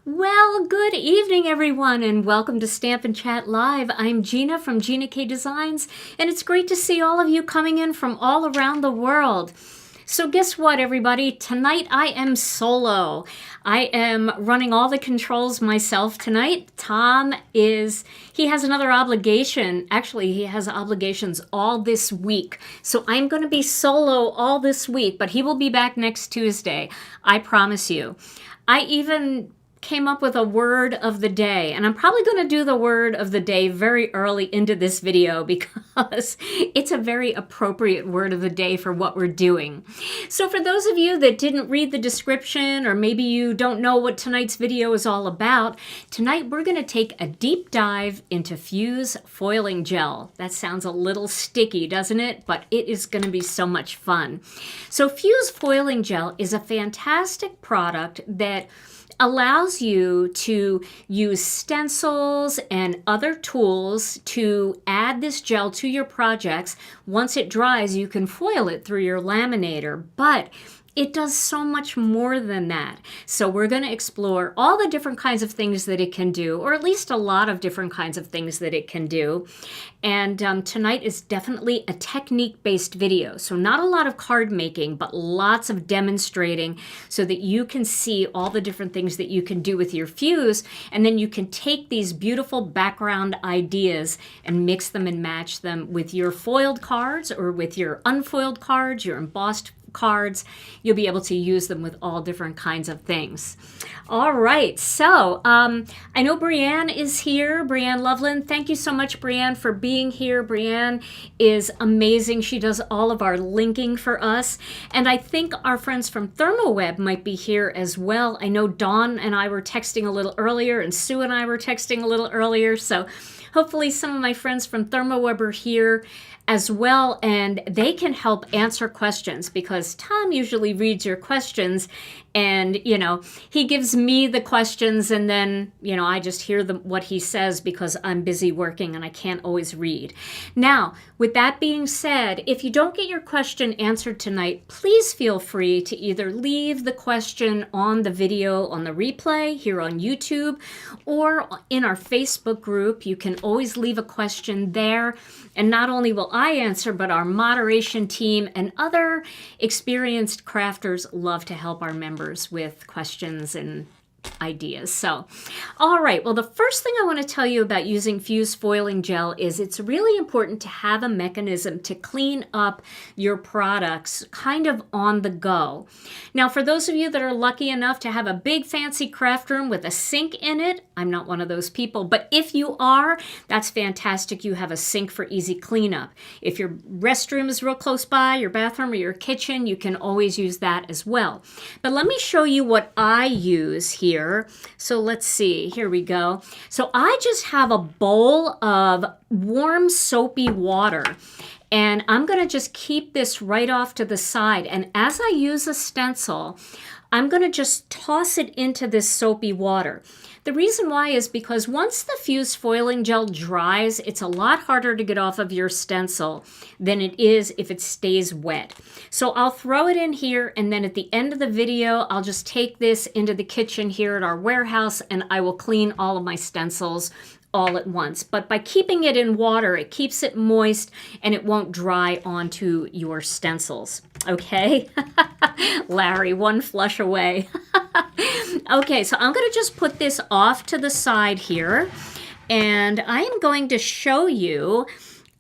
Well, good evening, everyone, and welcome to Stampin' Chat Live. I'm Gina from Gina K Designs, and it's great to see all of you coming in from all around the world. So guess what, everybody? Tonight I am solo. I am running all the controls myself tonight. He has another obligation. Actually, he has obligations all this week. So I'm going to be solo all this week, but he will be back next Tuesday. I promise you. I even came up with a word of the day, and I'm probably going to do the word of the day very early into this video because it's a very appropriate word of the day for what we're doing. So for those of you that didn't read the description, or maybe you don't know what tonight's video is all about, tonight we're going to take a deep dive into Fuse Foiling Gel. That sounds a little sticky, doesn't it? But it is going to be so much fun. So Fuse Foiling Gel is a fantastic product that allows you to use stencils and other tools to add this gel to your projects. Once it dries, you can foil it through your laminator, but it does so much more than that. So we're going to explore all the different kinds of things that it can do, or at least a lot of different kinds of things that it can do. And tonight is definitely a technique-based video. So not a lot of card making, but lots of demonstrating so that you can see all the different things that you can do with your fuse. And then you can take these beautiful background ideas and mix them and match them with your foiled cards or with your unfoiled cards, your embossed cards. You'll be able to use them with all different kinds of things. All right, so I know Brianne is here. Brianne Loveland, thank you so much, Brianne, for being here. Brianne is amazing. She does all of our linking for us. And I think our friends from ThermOWeb might be here as well. I know Dawn and I were texting a little earlier, and Sue and I were texting a little earlier. So hopefully some of my friends from ThermOWeb are here as well, and they can help answer questions, because Tom usually reads your questions and, he gives me the questions, and then, I just hear what he says because I'm busy working and I can't always read. Now, with that being said, if you don't get your question answered tonight, please feel free to either leave the question on the video on the replay here on YouTube, or in our Facebook group. You can always leave a question there, and not only will I answer, but our moderation team and other experienced crafters love to help our members with questions and ideas. So, all right, well, the first thing I want to tell you about using Fuse Foiling Gel is it's really important to have a mechanism to clean up your products kind of on the go. Now, for those of you that are lucky enough to have a big fancy craft room with a sink in it, I'm not one of those people, but if you are, that's fantastic. You have a sink for easy cleanup. If your restroom is real close by, your bathroom or your kitchen, you can always use that as well. But let me show you what I use here. So let's see, here we go. So I just have a bowl of warm soapy water, and I'm going to just keep this right off to the side. And as I use a stencil, I'm going to just toss it into this soapy water. The reason why is because once the Fuse Foiling Gel dries, it's a lot harder to get off of your stencil than it is if it stays wet. So I'll throw it in here, and then at the end of the video, I'll just take this into the kitchen here at our warehouse, and I will clean all of my stencils all at once. But by keeping it in water, it keeps it moist and it won't dry onto your stencils. Okay? Larry, one flush away. Okay, so I'm going to just put this off to the side here, and I am going to show you,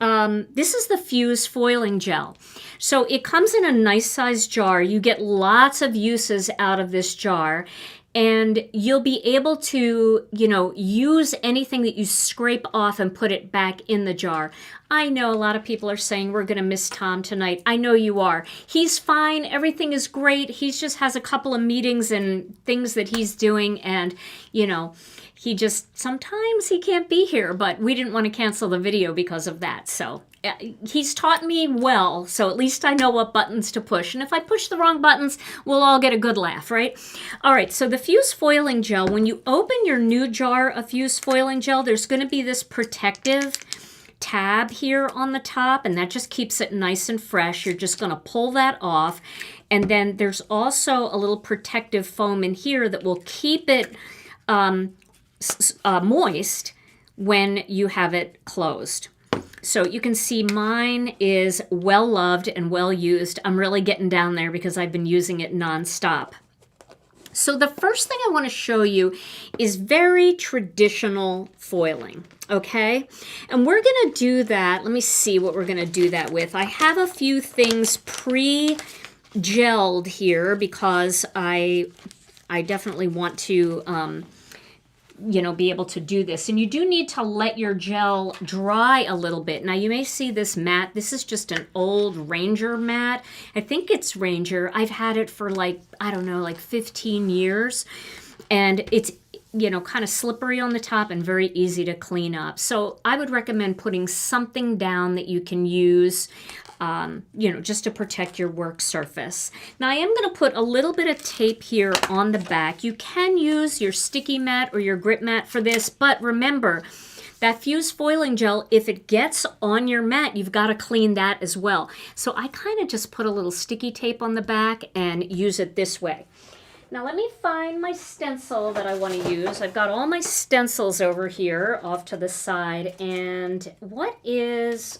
this is the Fuse Foiling Gel. So it comes in a nice size jar. You get lots of uses out of this jar, and you'll be able to, use anything that you scrape off and put it back in the jar. I know a lot of people are saying we're going to miss Tom tonight. I know you are. He's fine. Everything is great. He just has a couple of meetings and things that he's doing, and, he just, sometimes he can't be here, but we didn't want to cancel the video because of that. So he's taught me well, so at least I know what buttons to push. And if I push the wrong buttons, we'll all get a good laugh, right? All right, so the Fuse Foiling Gel, when you open your new jar of Fuse Foiling Gel, there's going to be this protective tab here on the top, and that just keeps it nice and fresh. You're just going to pull that off. And then there's also a little protective foam in here that will keep it moist when you have it closed. So you can see mine is well loved and well used. I'm really getting down there because I've been using it nonstop. So the first thing I want to show you is very traditional foiling, okay? And we're going to do that. Let me see what we're going to do that with. I have a few things pre-gelled here because I definitely want to be able to do this. And you do need to let your gel dry a little bit. Now you may see this mat. This is just an old Ranger mat. I think it's Ranger. I've had it for like 15 years. And it's, kind of slippery on the top and very easy to clean up. So I would recommend putting something down that you can use just to protect your work surface. Now I am going to put a little bit of tape here on the back. You can use your sticky mat or your grip mat for this, but remember that fused foiling gel, if it gets on your mat, you've got to clean that as well. So I kind of just put a little sticky tape on the back and use it this way. Now let me find my stencil that I want to use. I've got all my stencils over here off to the side, and what is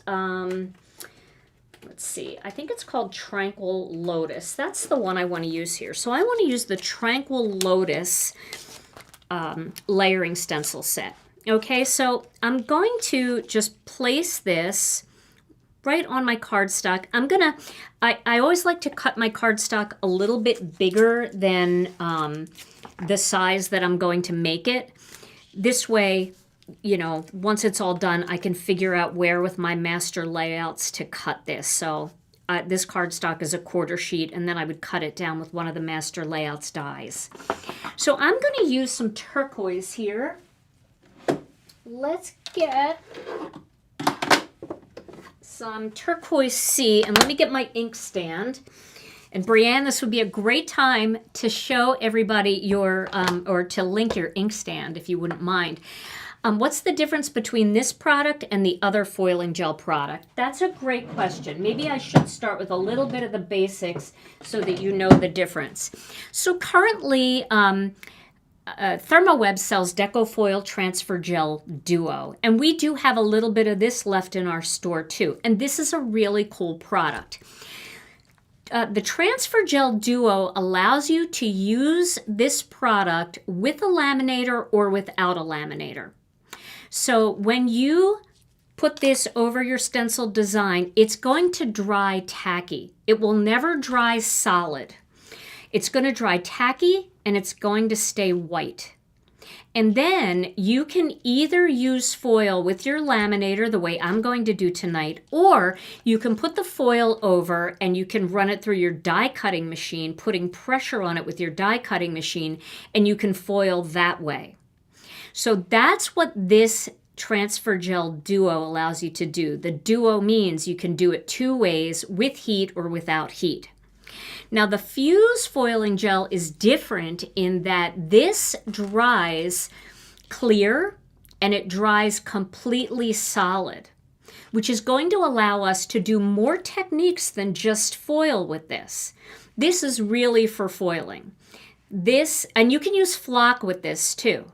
let's see, I think it's called Tranquil Lotus. That's the one I want to use here. So I want to use the Tranquil Lotus layering stencil set. Okay, so I'm going to just place this right on my cardstock. I always like to cut my cardstock a little bit bigger than the size that I'm going to make it. This way, once it's all done, I can figure out where with my master layouts to cut this. So this cardstock is a 1/4 sheet, and then I would cut it down with one of the master layouts dies. So I'm going to use some turquoise here. Let's get some turquoise C, and let me get my ink stand. And Brianne, this would be a great time to show everybody your, or to link your ink stand if you wouldn't mind. What's the difference between this product and the other foiling gel product? That's a great question. Maybe I should start with a little bit of the basics so that you know the difference. So currently, ThermOWeb sells deco-foil transfer gel duo, and we do have a little bit of this left in our store too, and this is a really cool product. The transfer gel duo allows you to use this product with a laminator or without a laminator. So when you put this over your stencil design, it's going to dry tacky. It will never dry solid. It's going to dry tacky and it's going to stay white. And then you can either use foil with your laminator the way I'm going to do tonight, or you can put the foil over and you can run it through your die cutting machine, putting pressure on it with your die cutting machine, and you can foil that way. So that's what this transfer gel duo allows you to do. The duo means you can do it 2 ways, with heat or without heat. Now the fuse foiling gel is different in that this dries clear and it dries completely solid, which is going to allow us to do more techniques than just foil with this. This is really for foiling. This, and you can use flock with this too,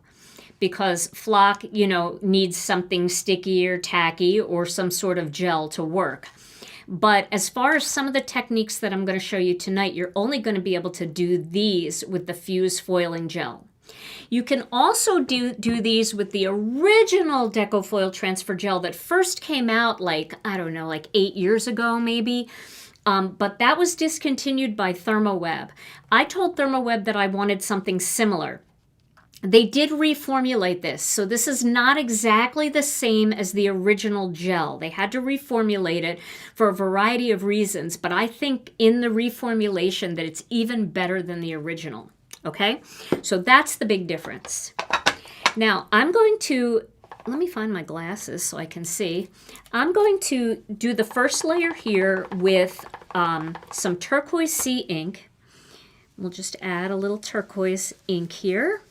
because flock, needs something sticky or tacky or some sort of gel to work. But as far as some of the techniques that I'm going to show you tonight, you're only going to be able to do these with the fuse foiling gel. You can also do these with the original deco-foil transfer gel that first came out like 8 years ago maybe. But that was discontinued by ThermOWeb. I told ThermOWeb that I wanted something similar. They did reformulate this, so this is not exactly the same as the original gel. They had to reformulate it for a variety of reasons, but I think in the reformulation that it's even better than the original, okay? So that's the big difference. Now, I'm going to, let me find my glasses so I can see. I'm going to do the first layer here with some turquoise C ink. We'll just add a little turquoise ink here.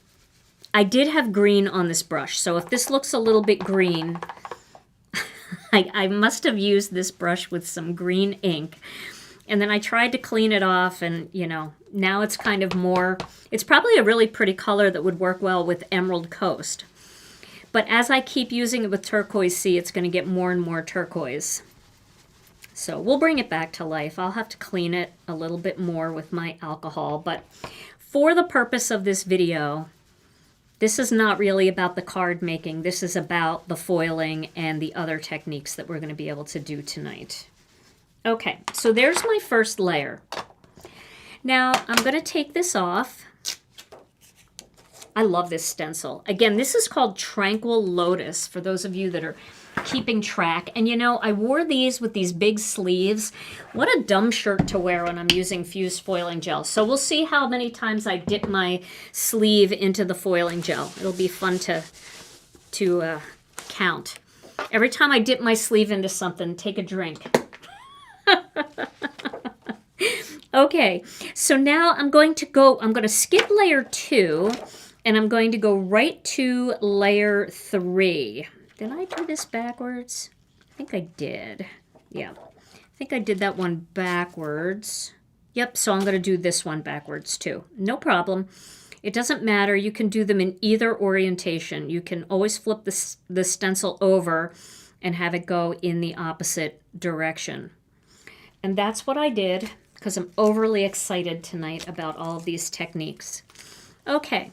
I did have green on this brush, so if this looks a little bit green, I must have used this brush with some green ink. And then I tried to clean it off, and Now it's kind of more, it's probably a really pretty color that would work well with Emerald Coast. But as I keep using it with Turquoise Sea, it's going to get more and more turquoise. So we'll bring it back to life. I'll have to clean it a little bit more with my alcohol. But for the purpose of this video, this is not really about the card making. This is about the foiling and the other techniques that we're going to be able to do tonight. Okay, so there's my first layer. Now I'm going to take this off. I love this stencil. Again, this is called Tranquil Lotus for those of you that are keeping track. And you know, I wore these with these big sleeves. What a dumb shirt to wear when I'm using fused foiling gel. So we'll see how many times I dip my sleeve into the foiling gel. It'll be fun to count. Every time I dip my sleeve into something, take a drink. Okay, so now I'm going to skip layer 2, and I'm going to go right to layer 3. Did I do this backwards? I think I did. Yeah, I think I did that one backwards. Yep, so I'm going to do this one backwards too. No problem. It doesn't matter. You can do them in either orientation. You can always flip the stencil over and have it go in the opposite direction. And that's what I did because I'm overly excited tonight about all of these techniques. Okay,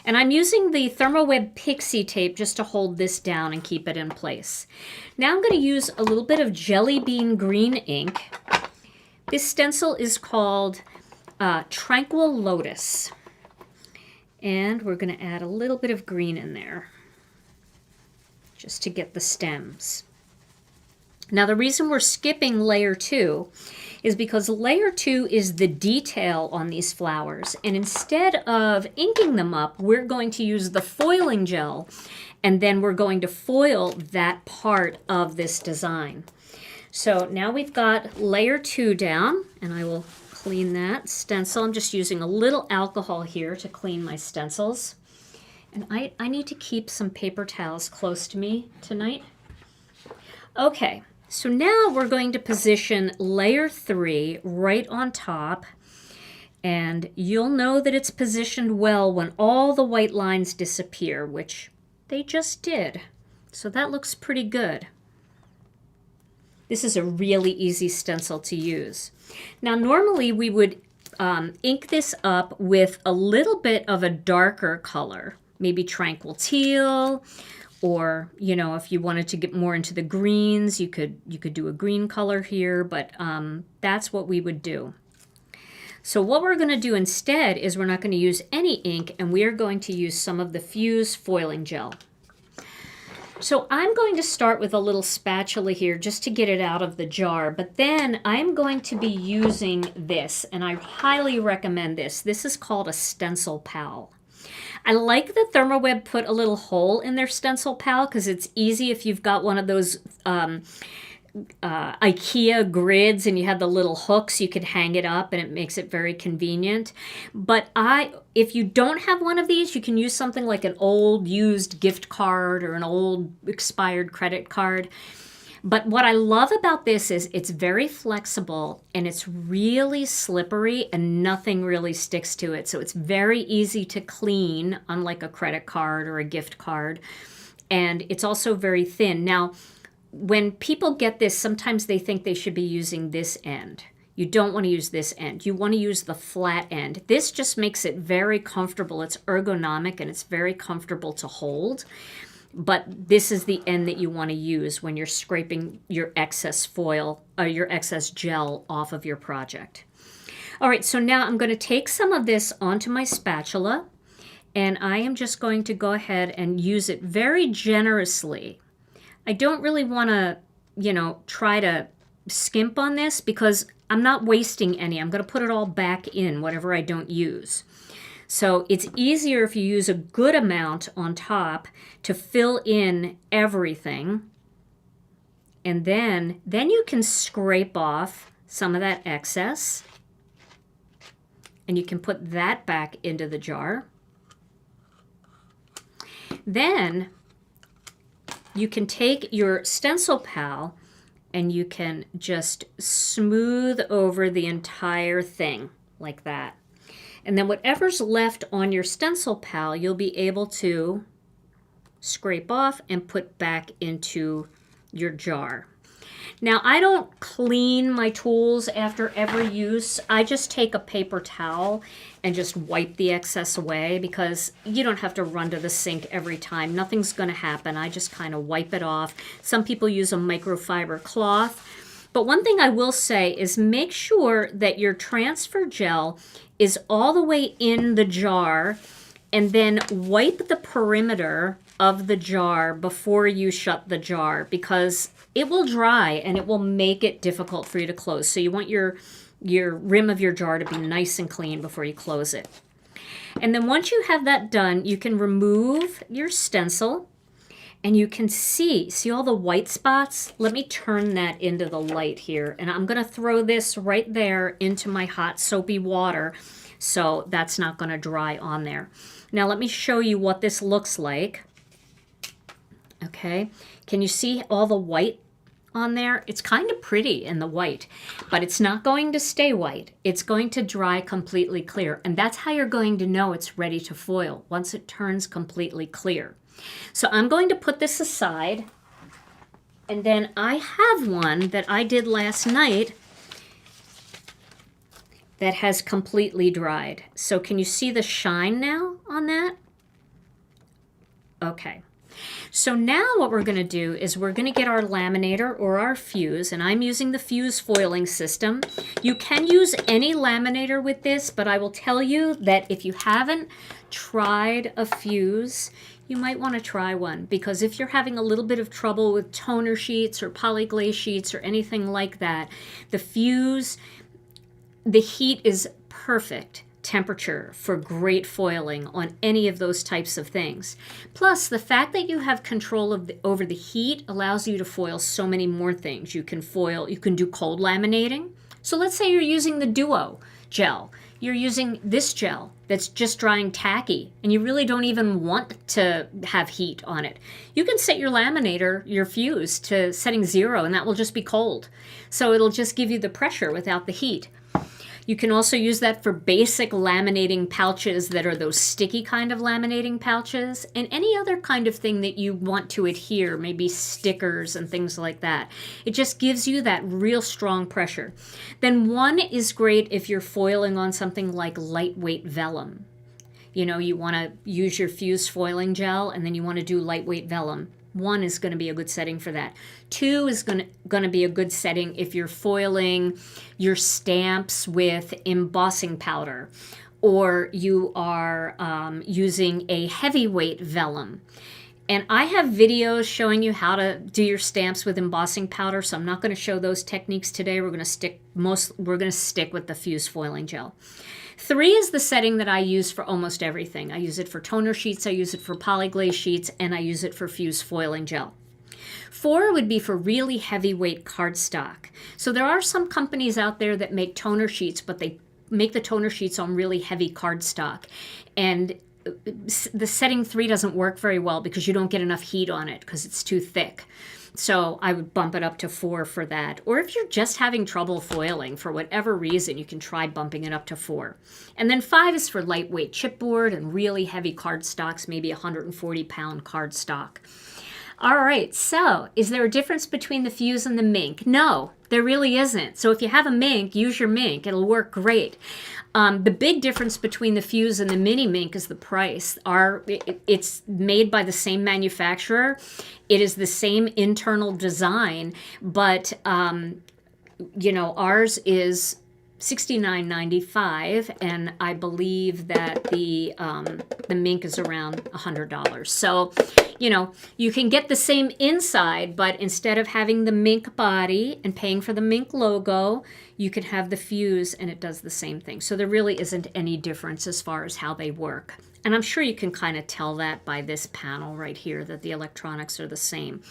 and I'm using the ThermOWeb Pixie tape just to hold this down and keep it in place. Now I'm going to use a little bit of Jelly Bean Green ink. This stencil is called Tranquil Lotus. And we're going to add a little bit of green in there just to get the stems. Now the reason we're skipping layer 2 is because layer 2 is the detail on these flowers. And instead of inking them up, we're going to use the foiling gel, and then we're going to foil that part of this design. So now we've got layer 2 down, and I will clean that stencil. I'm just using a little alcohol here to clean my stencils. And I need to keep some paper towels close to me tonight. Okay. So now we're going to position layer 3 right on top, and you'll know that it's positioned well when all the white lines disappear, which they just did. So that looks pretty good. This is a really easy stencil to use. Now normally we would ink this up with a little bit of a darker color, maybe Tranquil Teal, or, you know, if you wanted to get more into the greens, you could do a green color here, but that's what we would do. So what we're going to do instead is we're not going to use any ink, and we are going to use some of the fused foiling gel. So I'm going to start with a little spatula here just to get it out of the jar, but then I'm going to be using this, and I highly recommend this. This is called a Stencil Pal. I like that ThermOWeb put a little hole in their Stencil Pal because it's easy if you've got one of those IKEA grids and you have the little hooks, you could hang it up and it makes it very convenient. But if you don't have one of these, you can use something like an old used gift card or an old expired credit card. But what I love about this is it's very flexible and it's really slippery and nothing really sticks to it. So it's very easy to clean, unlike a credit card or a gift card. And it's also very thin. Now, when people get this, sometimes they think they should be using this end. You don't want to use this end. You want to use the flat end. This just makes it very comfortable. It's ergonomic and it's very comfortable to hold. But this is the end that you want to use when you're scraping your excess foil or your excess gel off of your project. All right, so now I'm going to take some of this onto my spatula, and I am just going to go ahead and use it very generously. I don't really want to, you know, try to skimp on this because I'm not wasting any. I'm going to put it all back in, whatever I don't use. So it's easier if you use a good amount on top to fill in everything. And then you can scrape off some of that excess. And you can put that back into the jar. Then you can take your Stencil Pal and you can just smooth over the entire thing like that. And then whatever's left on your stencil pal, you'll be able to scrape off and put back into your jar. Now, I don't clean my tools after every use. I just take a paper towel and just wipe the excess away, because you don't have to run to the sink every time. Nothing's going to happen. I just kind of wipe it off. Some people use a microfiber cloth. But one thing I will say is make sure that your transfer gel is all the way in the jar, and then wipe the perimeter of the jar before you shut the jar, because it will dry and it will make it difficult for you to close. So you want your rim of your jar to be nice and clean before you close it. And then once you have that done, you can remove your stencil, and you can see all the white spots? Let me turn that into the light here. And I'm going to throw this right there into my hot soapy water, so that's not going to dry on there. Now let me show you what this looks like. Okay, can you see all the white on there? It's kind of pretty in the white, but it's not going to stay white. It's going to dry completely clear, and that's how you're going to know it's ready to foil, once it turns completely clear. So I'm going to put this aside, and then I have one that I did last night that has completely dried. So can you see the shine now on that? Okay. So now what we're going to do is we're going to get our laminator or our fuse, and I'm using the fuse foiling system. You can use any laminator with this, but I will tell you that if you haven't tried a fuse, you might want to try one, because if you're having a little bit of trouble with toner sheets or polyglaze sheets or anything like that, the fuse, the heat is perfect temperature for great foiling on any of those types of things. Plus, the fact that you have control over the heat allows you to foil so many more things. You can do cold laminating. So let's say you're using the Duo gel. You're using this gel that's just drying tacky, and you really don't even want to have heat on it. You can set your laminator, your fuse, to setting 0, and that will just be cold. So it'll just give you the pressure without the heat. You can also use that for basic laminating pouches that are those sticky kind of laminating pouches, and any other kind of thing that you want to adhere, maybe stickers and things like that. It just gives you that real strong pressure. Then one is great if you're foiling on something like lightweight vellum. You know, you want to use your fuse foiling gel, and then you want to do lightweight vellum. 1 is going to be a good setting for that. 2 is going to be a good setting if you're foiling your stamps with embossing powder, or you are using a heavyweight vellum. And I have videos showing you how to do your stamps with embossing powder, so I'm not going to show those techniques today. We're going to stick with the fuse foiling gel. 3 is the setting that I use for almost everything. I use it for toner sheets, I use it for polyglaze sheets, and I use it for fuse foiling gel. 4 would be for really heavyweight cardstock. So there are some companies out there that make toner sheets, but they make the toner sheets on really heavy cardstock. And the setting 3 doesn't work very well because you don't get enough heat on it because it's too thick. So I would bump it up to 4 for that. Or if you're just having trouble foiling for whatever reason, you can try bumping it up to 4. And then 5 is for lightweight chipboard and really heavy cardstocks, maybe 140-pound cardstock. All right, so is there a difference between the fuse and the mink? No, there really isn't. So if you have a mink, use your mink. It'll work great. The big difference between the fuse and the mini mink is the price. It's made by the same manufacturer. It is the same internal design, but ours is $69.95, and I believe that the mink is around $100. So, you can get the same inside, but instead of having the mink body and paying for the mink logo, you can have the fuse and it does the same thing. So there really isn't any difference as far as how they work. And I'm sure you can kind of tell that by this panel right here, that the electronics are the same.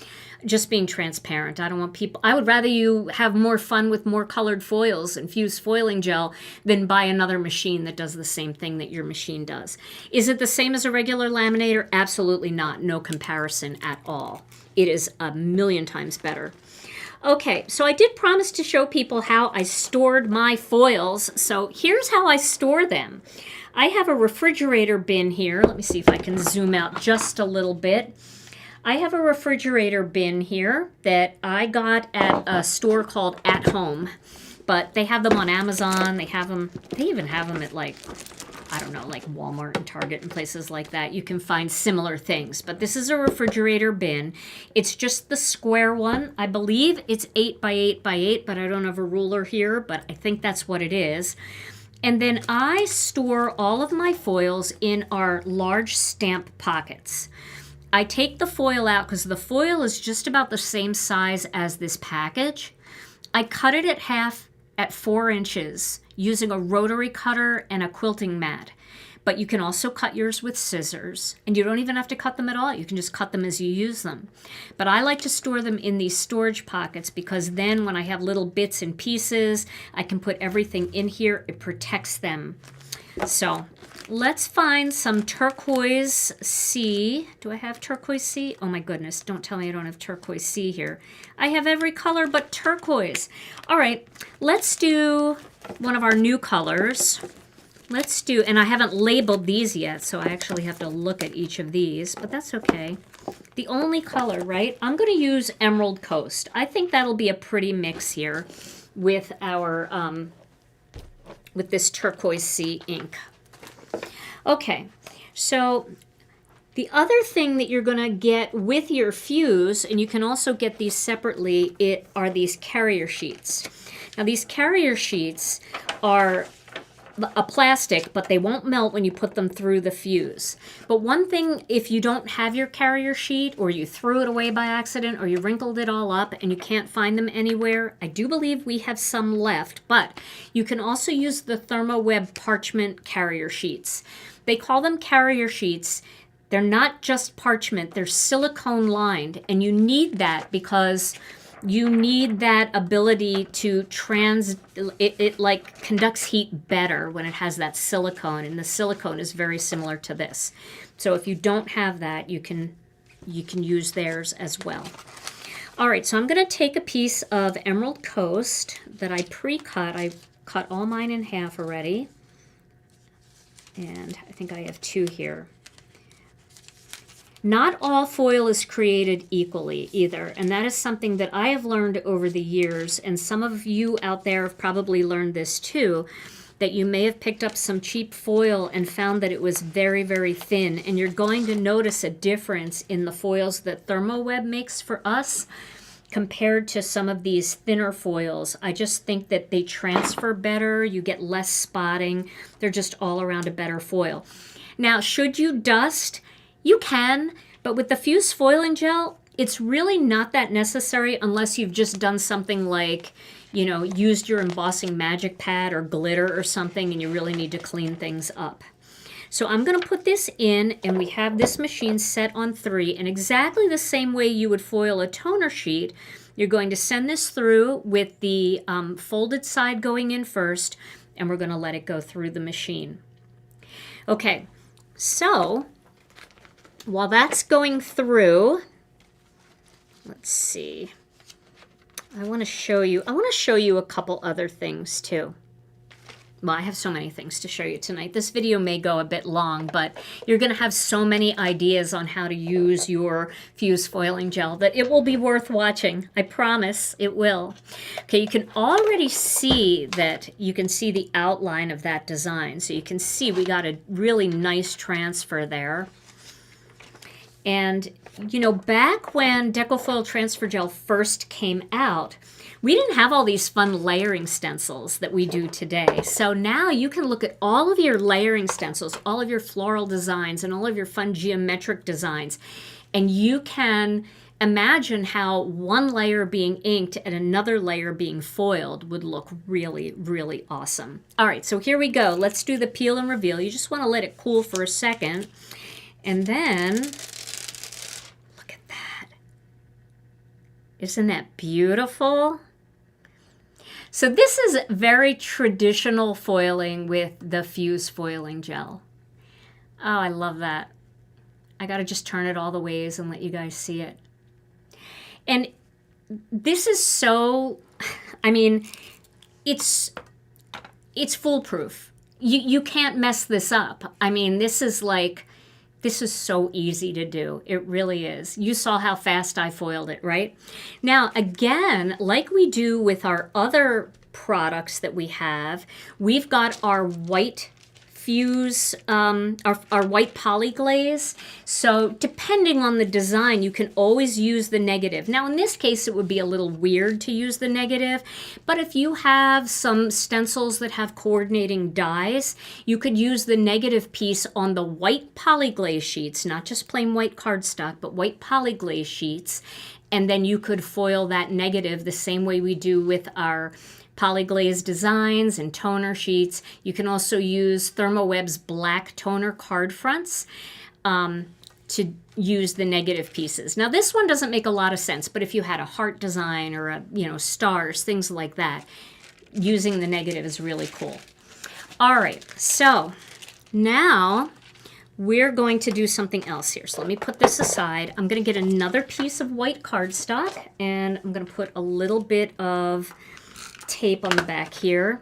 Just being transparent. I would rather you have more fun with more colored foils and fuse foiling gel than buy another machine that does the same thing that your machine does. Is it the same as a regular laminator? Absolutely not. No comparison at all. It is a million times better. Okay, so I did promise to show people how I stored my foils. So here's how I store them. I have a refrigerator bin here. Let me see if I can zoom out just a little bit. I have a refrigerator bin here that I got at a store called At Home, but they have them on Amazon. They even have them at, like, I don't know, like Walmart and Target and places like that. You can find similar things, but this is a refrigerator bin. It's just the square one. I believe it's 8 by 8 by 8, but I don't have a ruler here, but I think that's what it is. And then I store all of my foils in our large stamp pockets. I take the foil out because the foil is just about the same size as this package. I cut it at half at 4 inches using a rotary cutter and a quilting mat. But you can also cut yours with scissors, and you don't even have to cut them at all. You can just cut them as you use them. But I like to store them in these storage pockets because then when I have little bits and pieces, I can put everything in here. It protects them. So let's find some turquoise sea. Do I have turquoise sea? Oh my goodness, don't tell me I don't have turquoise sea here. I have every color but turquoise. All right, let's do one of our new colors. Let's do, and I haven't labeled these yet, so I actually have to look at each of these, but that's okay. The only color, right? I'm going to use Emerald Coast. I think that'll be a pretty mix here with our, with this turquoise sea ink. Okay, so the other thing that you're going to get with your fuse, and you can also get these separately, are these carrier sheets. Now these carrier sheets are a plastic, but they won't melt when you put them through the fuse. But one thing, if you don't have your carrier sheet, or you threw it away by accident, or you wrinkled it all up and you can't find them anywhere, I do believe we have some left, but you can also use the ThermOWeb parchment carrier sheets. They call them carrier sheets. They're not just parchment, they're silicone lined, and you need that because you need that ability to it like conducts heat better when it has that silicone, and the silicone is very similar to this. So if you don't have that, you can use theirs as well. All right, so I'm going to take a piece of Emerald Coast that I pre-cut. I cut all mine in half already, and I think I have 2 here. Not all foil is created equally either, and that is something that I have learned over the years, and some of you out there have probably learned this too, that you may have picked up some cheap foil and found that it was very, very thin, and you're going to notice a difference in the foils that ThermOWeb makes for us compared to some of these thinner foils. I just think that they transfer better, you get less spotting, they're just all around a better foil. Now, should you dust? You can, but with the fused foiling gel, it's really not that necessary unless you've just done something like, you know, used your embossing magic pad or glitter or something and you really need to clean things up. So I'm going to put this in, and we have this machine set on 3, and exactly the same way you would foil a toner sheet, you're going to send this through with the folded side going in first, and we're going to let it go through the machine. Okay, so while that's going through, let's see. I want to show you a couple other things too. Well, I have so many things to show you tonight. This video may go a bit long, but you're going to have so many ideas on how to use your fused foiling gel that it will be worth watching. I promise it will. Okay, you can already see that you can see the outline of that design. So you can see we got a really nice transfer there. And, you know, back when deco-foil transfer gel first came out, we didn't have all these fun layering stencils that we do today. So now you can look at all of your layering stencils, all of your floral designs, and all of your fun geometric designs, and you can imagine how one layer being inked and another layer being foiled would look really, really awesome. All right, so here we go. Let's do the peel and reveal. You just want to let it cool for a second, and then isn't that beautiful? So this is very traditional foiling with the fused foiling gel. Oh, I love that. I gotta just turn it all the ways and let you guys see it. And this is so, I mean, it's foolproof. you can't mess this up. I mean, this is so easy to do. It really is. You saw how fast I foiled it, right? Now, again, like we do with our other products that we have, we've got our white fuse, our white poly glaze. So depending on the design, you can always use the negative. Now in this case, it would be a little weird to use the negative, but if you have some stencils that have coordinating dies, you could use the negative piece on the white poly glaze sheets, not just plain white cardstock, but white poly glaze sheets. And then you could foil that negative the same way we do with our polyglaze designs and toner sheets. You can also use ThermOWeb's black toner card fronts to use the negative pieces. Now this one doesn't make a lot of sense, but if you had a heart design or a, stars, things like that, using the negative is really cool. All right, so now we're going to do something else here. So let me put this aside. I'm going to get another piece of white cardstock, and I'm going to put a little bit of tape on the back here.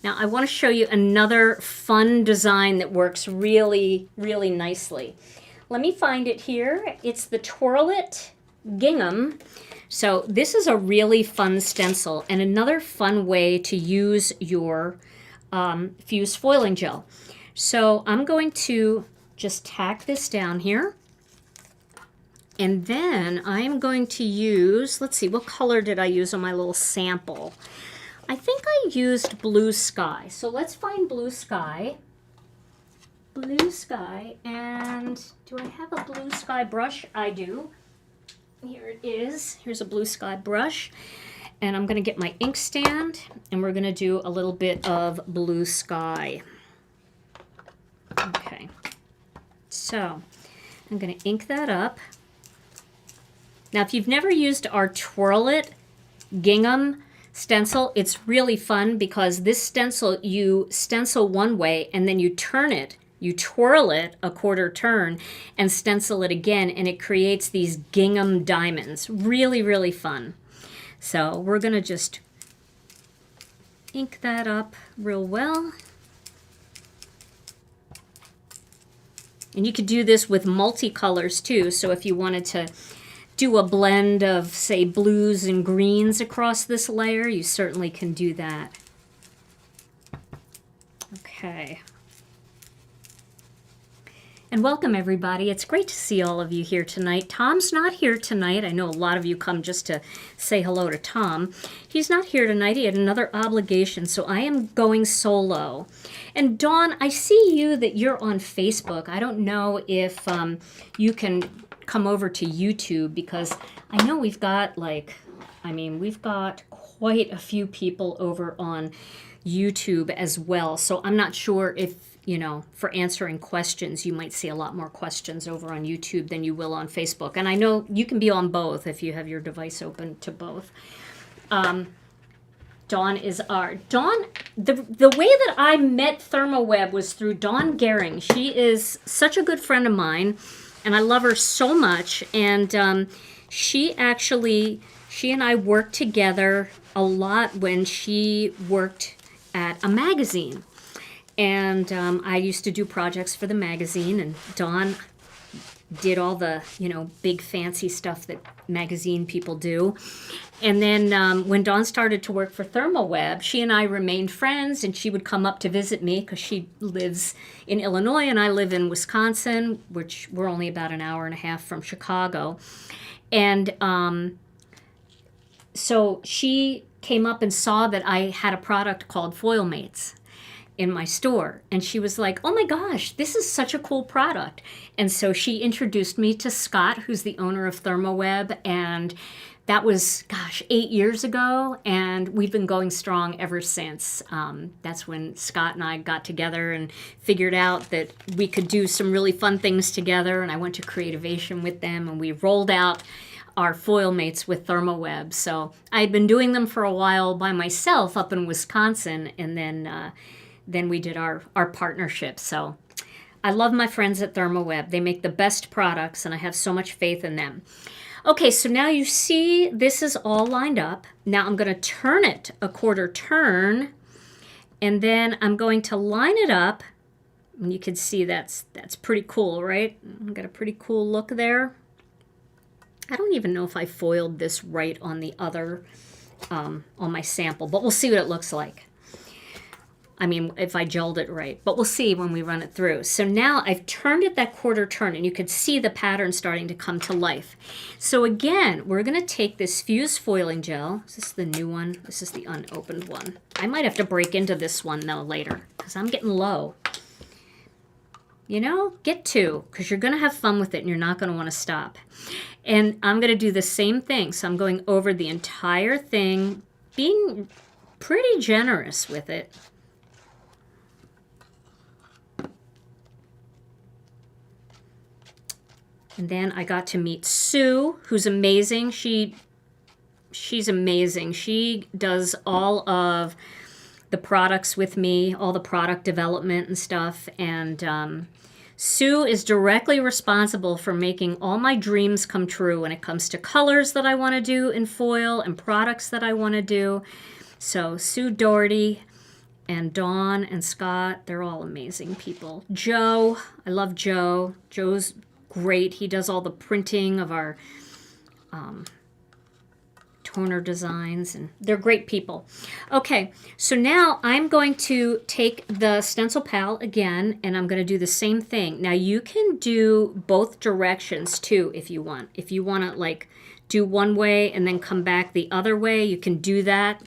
Now I want to show you another fun design that works really, really nicely. Let me find it here. It's the Twirl-it Gingham. So this is a really fun stencil and another fun way to use your fused foiling gel. So I'm going to just tack this down here. And then I am going to use, let's see, what color did I use on my little sample? I think I used blue sky. So let's find blue sky. Blue sky, and do I have a blue sky brush? I do. Here it is. Here's a blue sky brush. And I'm going to get my ink stand, and we're going to do a little bit of blue sky. Okay. So I'm going to ink that up. Now, if you've never used our Twirl-it Gingham stencil, it's really fun because this stencil, you stencil one way and then you turn it, you twirl it a quarter turn and stencil it again, and it creates these gingham diamonds. Really, really fun. So we're going to just ink that up real well. And you could do this with multicolors too. So if you wanted to do a blend of, say, blues and greens across this layer, you certainly can do that. Okay. And welcome, everybody. It's great to see all of you here tonight. Tom's not here tonight. I know a lot of you come just to say hello to Tom. He's not here tonight. He had another obligation, so I am going solo. And Dawn, I see you that you're on Facebook. I don't know if you can come over to YouTube, because I know we've got we've got quite a few people over on YouTube as well. So I'm not sure if, for answering questions, you might see a lot more questions over on YouTube than you will on Facebook. And I know you can be on both if you have your device open to both. Dawn is the way that I met ThermOWeb was through Dawn Gehring. She is such a good friend of mine, and I love her so much. And she and I worked together a lot when she worked at a magazine. And I used to do projects for the magazine, and Dawn did all the, big fancy stuff that magazine people do. And then when Dawn started to work for ThermOWeb, she and I remained friends, and she would come up to visit me because she lives in Illinois and I live in Wisconsin, which we're only about an hour and a half from Chicago. And so she came up and saw that I had a product called Foil Mates in my store, and she was like, oh my gosh, this is such a cool product. And so she introduced me to Scott, who's the owner of ThermOWeb, and that was, 8 years ago, and we've been going strong ever since. That's when Scott and I got together and figured out that we could do some really fun things together, and I went to Creativation with them, and we rolled out our foil mates with ThermOWeb. So I had been doing them for a while by myself up in Wisconsin, and then we did our partnership. So I love my friends at ThermOWeb. They make the best products, and I have so much faith in them. Okay, so now you see this is all lined up. Now I'm going to turn it a quarter turn, And then I'm going to line it up. And you can see that's pretty cool, right? I've got a pretty cool look there. I don't even know if I foiled this right on the other, on my sample, but we'll see what it looks like. I mean, if I gelled it right, but we'll see when we run it through. So now I've turned it that quarter turn, and you can see the pattern starting to come to life. So again, we're gonna take this fused foiling gel. Is this the new one? This is the unopened one. I might have to break into this one though later, because I'm getting low. You know, get two, because you're gonna have fun with it and you're not gonna wanna stop. And I'm gonna do the same thing. So I'm going over the entire thing, being pretty generous with it. And then I got to meet Sue, who's amazing. She's amazing. She does all of the products with me, all the product development and stuff. And Sue is directly responsible for making all my dreams come true when it comes to colors that I want to do in foil and products that I want to do. So Sue Doherty and Dawn and Scott, they're all amazing people. Joe, I love Joe. Joe's great. He does all the printing of our toner designs, and they're great people. Okay, so now I'm going to take the stencil pal again, and I'm going to do the same thing. Now you can do both directions too if you want. If you want to like do one way and then come back the other way, you can do that.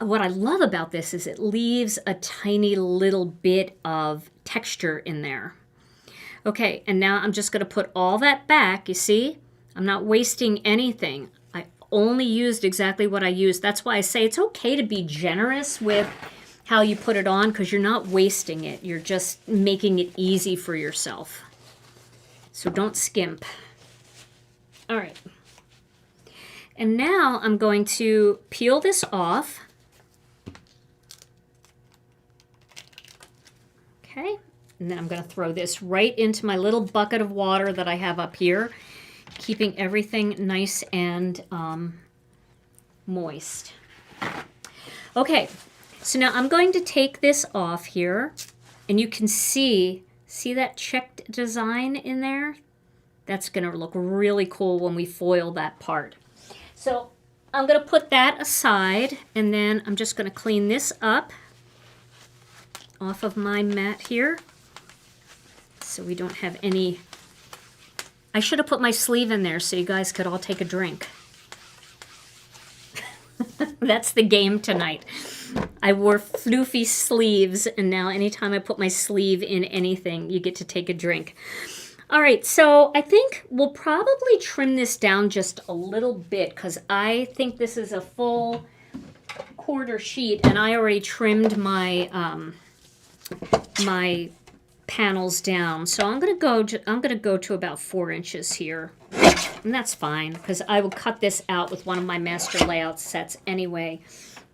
What I love about this is it leaves a tiny little bit of texture in there. Okay, and now I'm just going to put all that back, you see? I'm not wasting anything. I only used exactly what I used. That's why I say it's okay to be generous with how you put it on, because you're not wasting it. You're just making it easy for yourself. So don't skimp. All right. And now I'm going to peel this off. Okay. And then I'm going to throw this right into my little bucket of water that I have up here, keeping everything nice and moist. Okay, so now I'm going to take this off here, and you can see that checked design in there? That's going to look really cool when we foil that part. So I'm going to put that aside, and then I'm just going to clean this up off of my mat here, so we don't have any. I should have put my sleeve in there so you guys could all take a drink. That's the game tonight. I wore floofy sleeves, and now anytime I put my sleeve in anything, you get to take a drink. All right, so I think we'll probably trim this down just a little bit, because I think this is a full quarter sheet, and I already trimmed my my panels down. So I'm gonna go to about 4 inches here, and that's fine, because I will cut this out with one of my master layout sets anyway,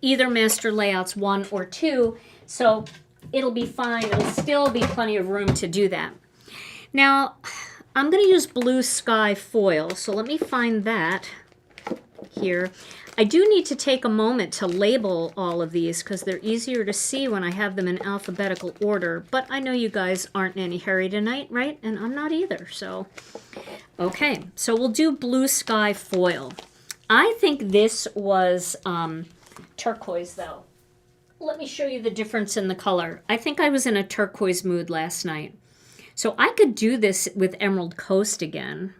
either master layouts 1 or 2, so it'll be fine. It'll still be plenty of room to do that. Now I'm gonna use blue sky foil, so let me find that here. I do need to take a moment to label all of these, because they're easier to see when I have them in alphabetical order, but I know you guys aren't in any hurry tonight, right? And I'm not either, so. Okay, so we'll do blue sky foil. I think this was turquoise though. Let me show you the difference in the color. I think I was in a turquoise mood last night. So I could do this with Emerald Coast again,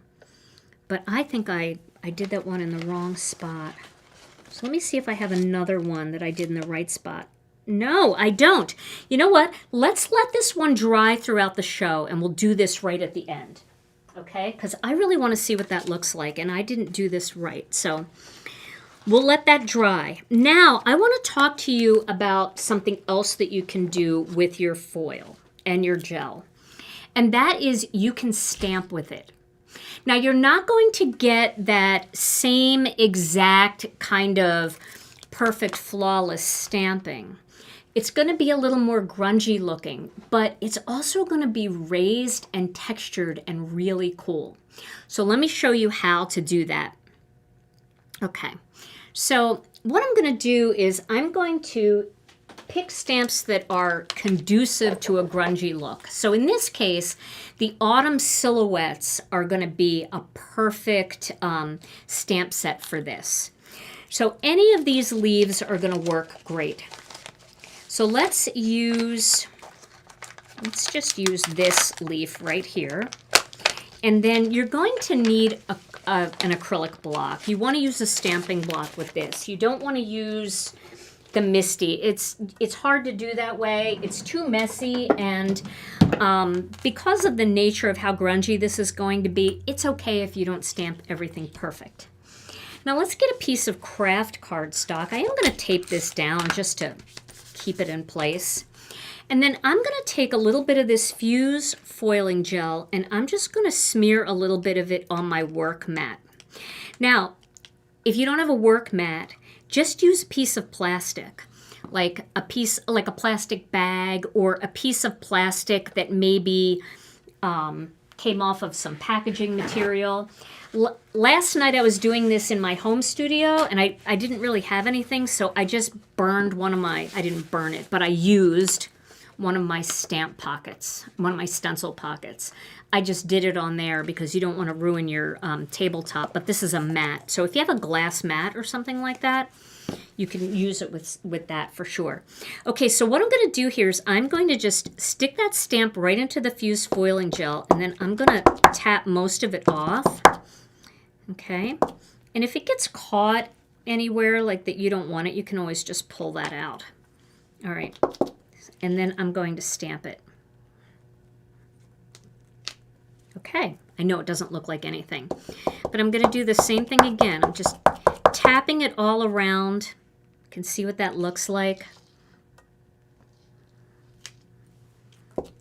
but I think I did that one in the wrong spot. So let me see if I have another one that I did in the right spot. No, I don't. You know what? Let's let this one dry throughout the show, and we'll do this right at the end. Okay? Because I really want to see what that looks like, and I didn't do this right. So we'll let that dry. Now, I want to talk to you about something else that you can do with your foil and your gel. And that is you can stamp with it. Now, you're not going to get that same exact kind of perfect, flawless stamping. It's going to be a little more grungy looking, but it's also going to be raised and textured and really cool. So let me show you how to do that. Okay, so what I'm going to do is I'm going to pick stamps that are conducive to a grungy look. So in this case, the autumn silhouettes are going to be a perfect stamp set for this. So any of these leaves are going to work great. So let's just use this leaf right here. And then you're going to need an acrylic block. You want to use a stamping block with this. You don't want to use the Misty. It's hard to do that way. It's too messy, and because of the nature of how grungy this is going to be, it's okay if you don't stamp everything perfect. Now let's get a piece of craft cardstock. I am going to tape this down just to keep it in place. And then I'm going to take a little bit of this Fuse foiling gel, and I'm just going to smear a little bit of it on my work mat. Now, if you don't have a work mat, just use a piece of plastic, like a plastic bag, or a piece of plastic that maybe came off of some packaging material. Last night I was doing this in my home studio, and I didn't really have anything, so I just burned I didn't burn it, but I used one of my stamp pockets, one of my stencil pockets. I just did it on there because you don't want to ruin your tabletop, but this is a mat. So if you have a glass mat or something like that, you can use it with that for sure. Okay, so what I'm going to do here is I'm going to just stick that stamp right into the Fuse foiling gel, and then I'm going to tap most of it off. Okay, and if it gets caught anywhere like that you don't want it, you can always just pull that out. All right. And then I'm going to stamp it. Okay, I know it doesn't look like anything, but I'm going to do the same thing again. I'm just tapping it all around. You can see what that looks like.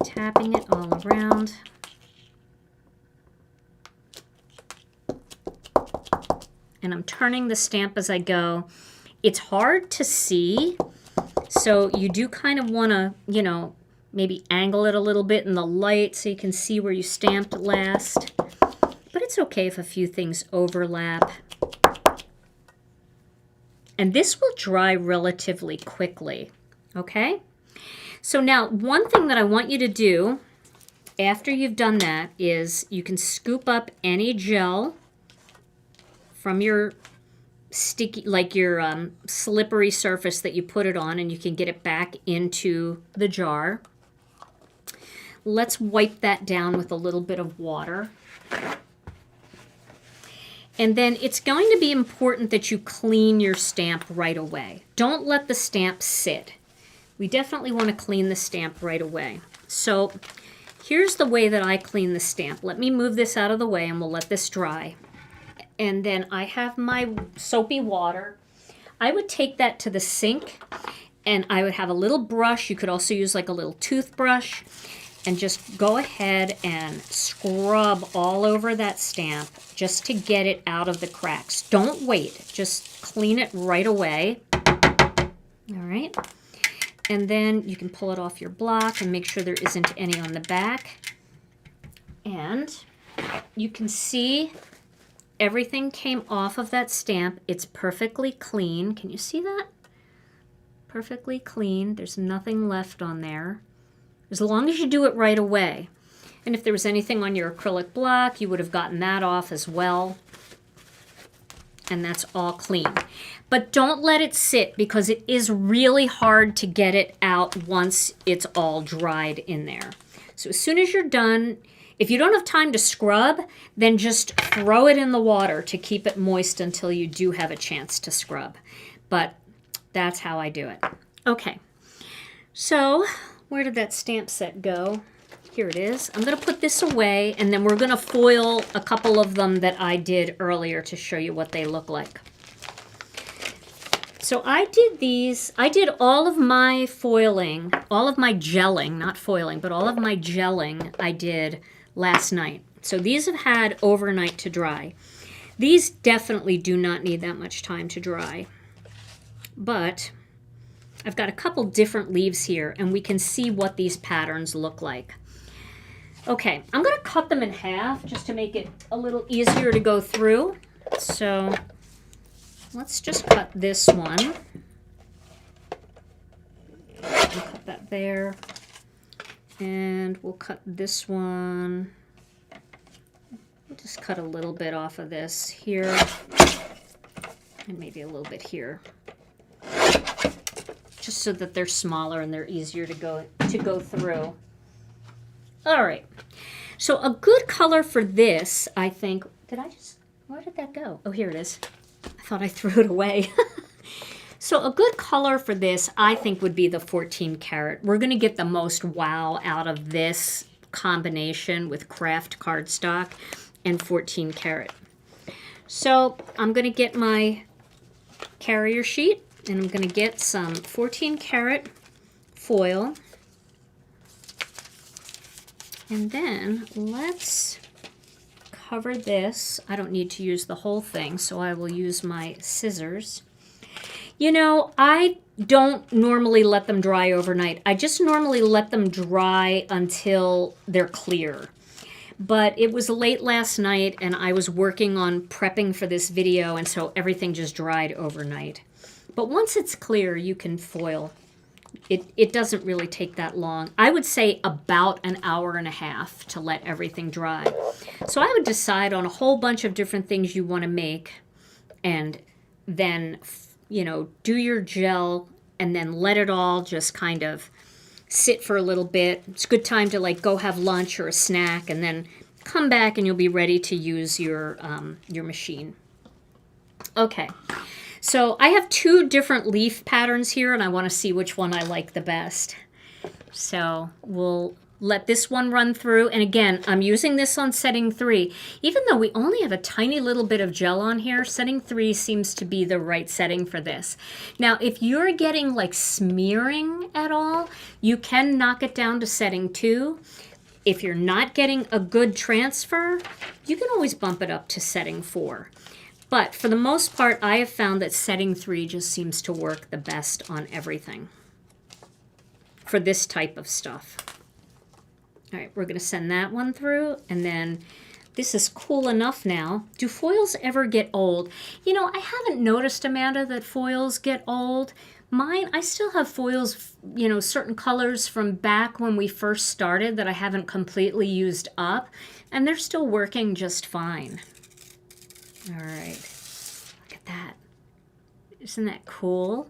Tapping it all around. And I'm turning the stamp as I go. It's hard to see, so you do kind of want to, you know, maybe angle it a little bit in the light so you can see where you stamped last. But it's okay if a few things overlap. And this will dry relatively quickly, okay? So now, one thing that I want you to do after you've done that is you can scoop up any gel from your sticky, like your slippery surface that you put it on, and you can get it back into the jar. Let's wipe that down with a little bit of water. And then it's going to be important that you clean your stamp right away. Don't let the stamp sit. We definitely want to clean the stamp right away. So here's the way that I clean the stamp. Let me move this out of the way and we'll let this dry. And then I have my soapy water. I would take that to the sink, and I would have a little brush. You could also use like a little toothbrush, and just go ahead and scrub all over that stamp just to get it out of the cracks. Don't wait, just clean it right away. All right. And then you can pull it off your block and make sure there isn't any on the back. And you can see everything came off of that stamp. It's perfectly clean. Can you see that? Perfectly clean. There's nothing left on there. As long as you do it right away. And if there was anything on your acrylic block, you would have gotten that off as well. And that's all clean. But don't let it sit, because it is really hard to get it out once it's all dried in there. So as soon as you're done, if you don't have time to scrub, then just throw it in the water to keep it moist until you do have a chance to scrub. But that's how I do it. Okay, so where did that stamp set go? Here it is. I'm going to put this away, and then we're going to foil a couple of them that I did earlier to show you what they look like. So I did these. I did all of my foiling, all of my gelling, not foiling, but all of my gelling I did last night. So these have had overnight to dry. These definitely do not need that much time to dry. But I've got a couple different leaves here, and we can see what these patterns look like. Okay, I'm going to cut them in half just to make it a little easier to go through. So let's just cut this one. We'll cut that there. And we'll cut this one. We'll just cut a little bit off of this here. And maybe a little bit here. Just so that they're smaller and they're easier to go through. All right. So a good color for this, I think, where did that go? Oh, here it is. I thought I threw it away. So a good color for this, I think, would be the 14 karat. We're going to get the most wow out of this combination with craft cardstock and 14 karat. So I'm going to get my carrier sheet and I'm going to get some 14 karat foil. And then let's cover this. I don't need to use the whole thing, so I will use my scissors. You know, I don't normally let them dry overnight. I just normally let them dry until they're clear. But it was late last night and I was working on prepping for this video, and so everything just dried overnight. But once it's clear, you can foil. It doesn't really take that long. I would say about an hour and a half to let everything dry. So I would decide on a whole bunch of different things you want to make, and then, you know, do your gel and then let it all just kind of sit for a little bit. It's a good time to like go have lunch or a snack, and then come back and you'll be ready to use your machine. Okay. So I have two different leaf patterns here, and I want to see which one I like the best. So we'll let this one run through. And again, I'm using this on setting 3. Even though we only have a tiny little bit of gel on here, setting 3 seems to be the right setting for this. Now, if you're getting like smearing at all, you can knock it down to setting 2. If you're not getting a good transfer, you can always bump it up to setting 4. But for the most part, I have found that setting 3 just seems to work the best on everything for this type of stuff. All right, we're going to send that one through, and then this is cool enough now. Do foils ever get old? You know, I haven't noticed, Amanda, that foils get old. Mine, I still have foils, you know, certain colors from back when we first started that I haven't completely used up, and they're still working just fine. All right, look at that. Isn't that cool?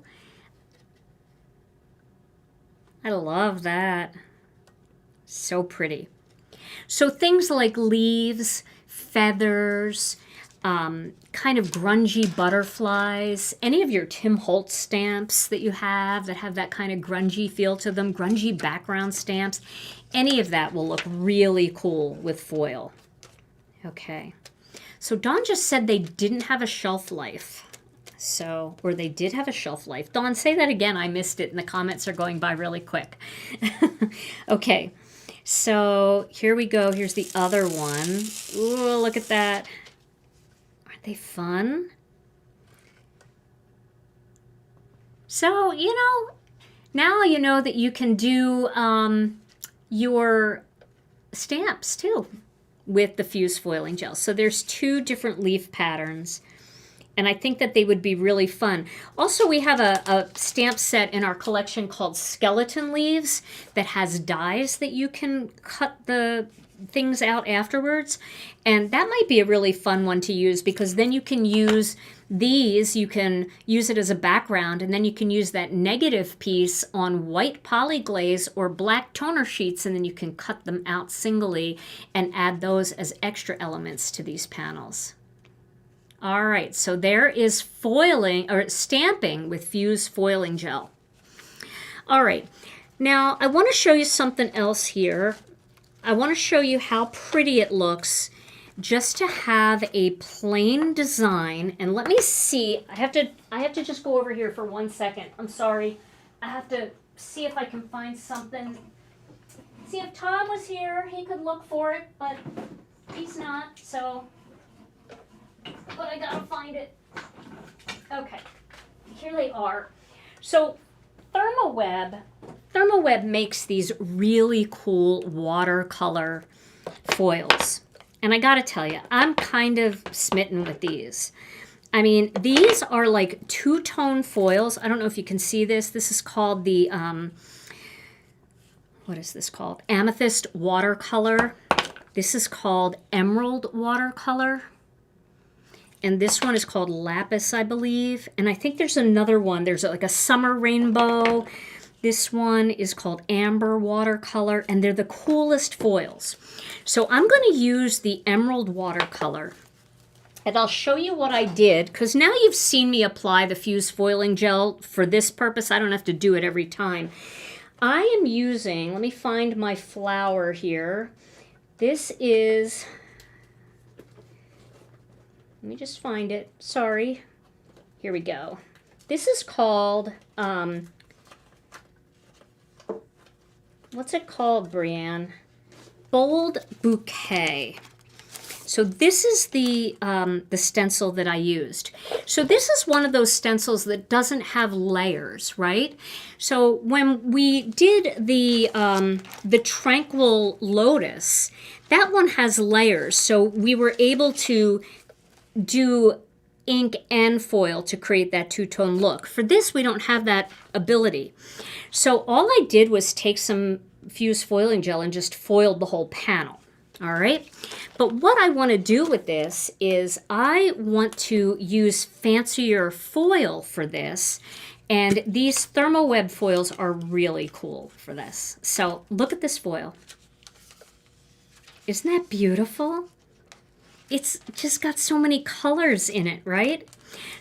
I love that. So pretty. So things like leaves, feathers, kind of grungy butterflies, any of your Tim Holtz stamps that you have that have that kind of grungy feel to them, grungy background stamps, any of that will look really cool with foil. Okay. So Dawn just said they didn't have a shelf life. So, or they did have a shelf life. Dawn, say that again. I missed it and the comments are going by really quick. Okay. So here we go. Here's the other one. Ooh, look at that. Aren't they fun? So, you know, now you know that you can do your stamps too with the fused foiling gel. So there's two different leaf patterns, and I think that they would be really fun. Also, we have a stamp set in our collection called Skeleton Leaves that has dies that you can cut the things out afterwards, and that might be a really fun one to use, because then you can use these, you can use it as a background, and then you can use that negative piece on white polyglaze or black toner sheets, and then you can cut them out singly and add those as extra elements to these panels. All right, so there is foiling or stamping with fused foiling gel. All right, now I want to show you something else here. I want to show you how pretty it looks just to have a plain design. And let me see, I have to just go over here for 1 second. I'm sorry. I have to see if I can find something. See, if Tom was here, he could look for it, but he's not, so, but I gotta find it. Okay, here they are. So ThermOWeb makes these really cool watercolor foils. And I gotta tell you, I'm kind of smitten with these. I mean, these are like two-tone foils. I don't know if you can see this. This is called the what is this called? Amethyst Watercolor. This is called Emerald Watercolor. And this one is called Lapis, I believe. And I think there's another one. There's like a Summer Rainbow. This one is called Amber Watercolor. And they're the coolest foils. So I'm going to use the Emerald Watercolor. And I'll show you what I did, because now you've seen me apply the fused foiling gel for this purpose. I don't have to do it every time. I am using, let me find my flower here. This is, let me just find it. Sorry. Here we go. This is called, what's it called, Brianne? Bold Bouquet. So this is the stencil that I used. So this is one of those stencils that doesn't have layers, right? So when we did the Tranquil Lotus, that one has layers. So we were able to do ink and foil to create that two-tone look. For this, we don't have that ability. So all I did was take some fused foiling gel and just foiled the whole panel. All right, but what I want to do with this is I want to use fancier foil for this, and these ThermOWeb foils are really cool for this. So look at this foil. Isn't that beautiful? It's just got so many colors in it, right?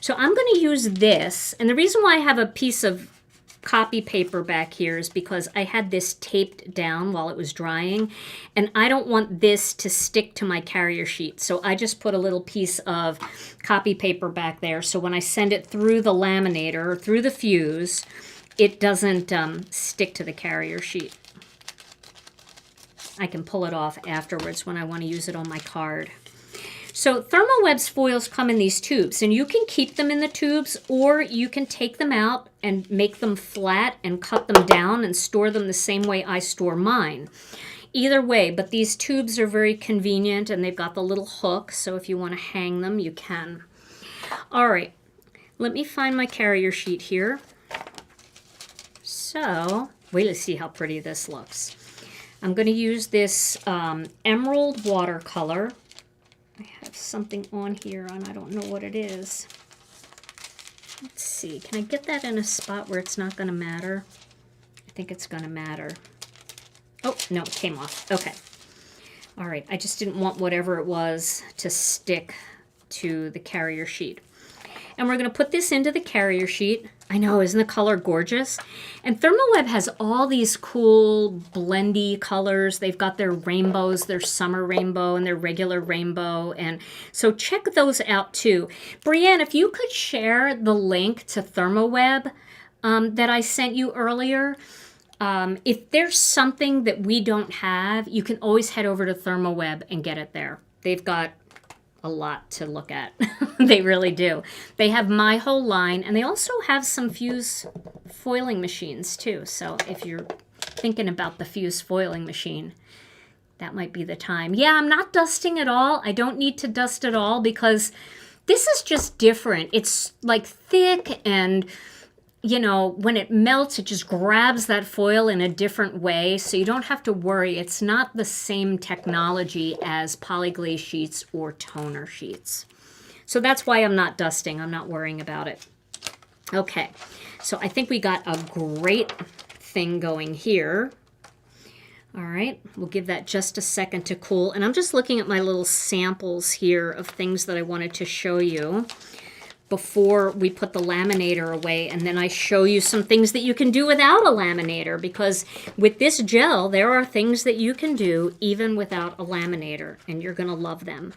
So I'm going to use this, and the reason why I have a piece of copy paper back here is because I had this taped down while it was drying, and I don't want this to stick to my carrier sheet. So I just put a little piece of copy paper back there, so when I send it through the laminator or through the fuse, it doesn't stick to the carrier sheet. I can pull it off afterwards when I want to use it on my card. So ThermOWeb's foils come in these tubes, and you can keep them in the tubes, or you can take them out and make them flat and cut them down and store them the same way I store mine. Either way, but these tubes are very convenient, and they've got the little hook, so if you want to hang them, you can. All right, let me find my carrier sheet here. So, wait to see how pretty this looks. I'm going to use this Emerald Watercolor. I have something on here and I don't know what it is. Let's see, can I get that in a spot where it's not going to matter? I think it's going to matter. Oh, no, it came off. Okay. All right, I just didn't want whatever it was to stick to the carrier sheet. And we're going to put this into the carrier sheet. I know, isn't the color gorgeous? And ThermOWeb has all these cool blendy colors. They've got their rainbows, their summer rainbow and their regular rainbow. And so check those out too. Brianne, if you could share the link to ThermOWeb that I sent you earlier. If there's something that we don't have, you can always head over to ThermOWeb and get it there. They've got a lot to look at. They really do. They have my whole line, and they also have some fuse foiling machines too. So if you're thinking about the fuse foiling machine, that might be the time. Yeah, I'm not dusting at all. I don't need to dust at all because this is just different. It's like thick, and you know, when it melts, it just grabs that foil in a different way, so you don't have to worry. It's not the same technology as polyglaze sheets or toner sheets. So that's why I'm not dusting. I'm not worrying about it. Okay, so I think we got a great thing going here. All right, we'll give that just a second to cool. And I'm just looking at my little samples here of things that I wanted to show you before we put the laminator away, and then I show you some things that you can do without a laminator, because with this gel there are things that you can do even without a laminator, and you're gonna love them.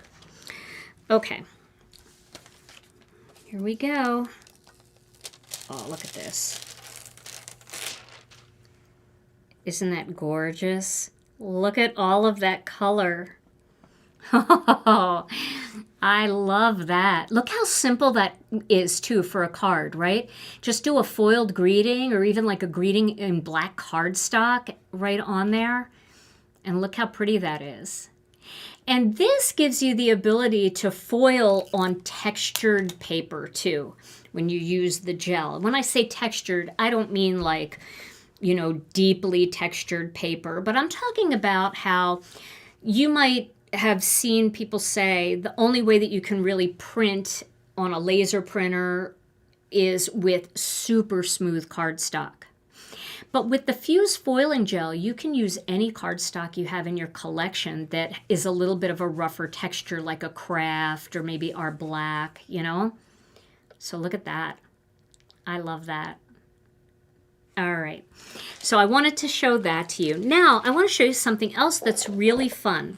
Okay, here we go. Oh, look at this. Isn't that gorgeous? Look at all of that color. Oh, I love that. Look how simple that is too for a card, right? Just do a foiled greeting, or even like a greeting in black cardstock right on there. And look how pretty that is. And this gives you the ability to foil on textured paper too when you use the gel. When I say textured, I don't mean like, you know, deeply textured paper, but I'm talking about how you might have seen people say the only way that you can really print on a laser printer is with super smooth cardstock. But with the fused foiling gel, you can use any cardstock you have in your collection that is a little bit of a rougher texture, like a craft or maybe our black, you know? So look at that. I love that. All right. So I wanted to show that to you. Now, I want to show you something else that's really fun.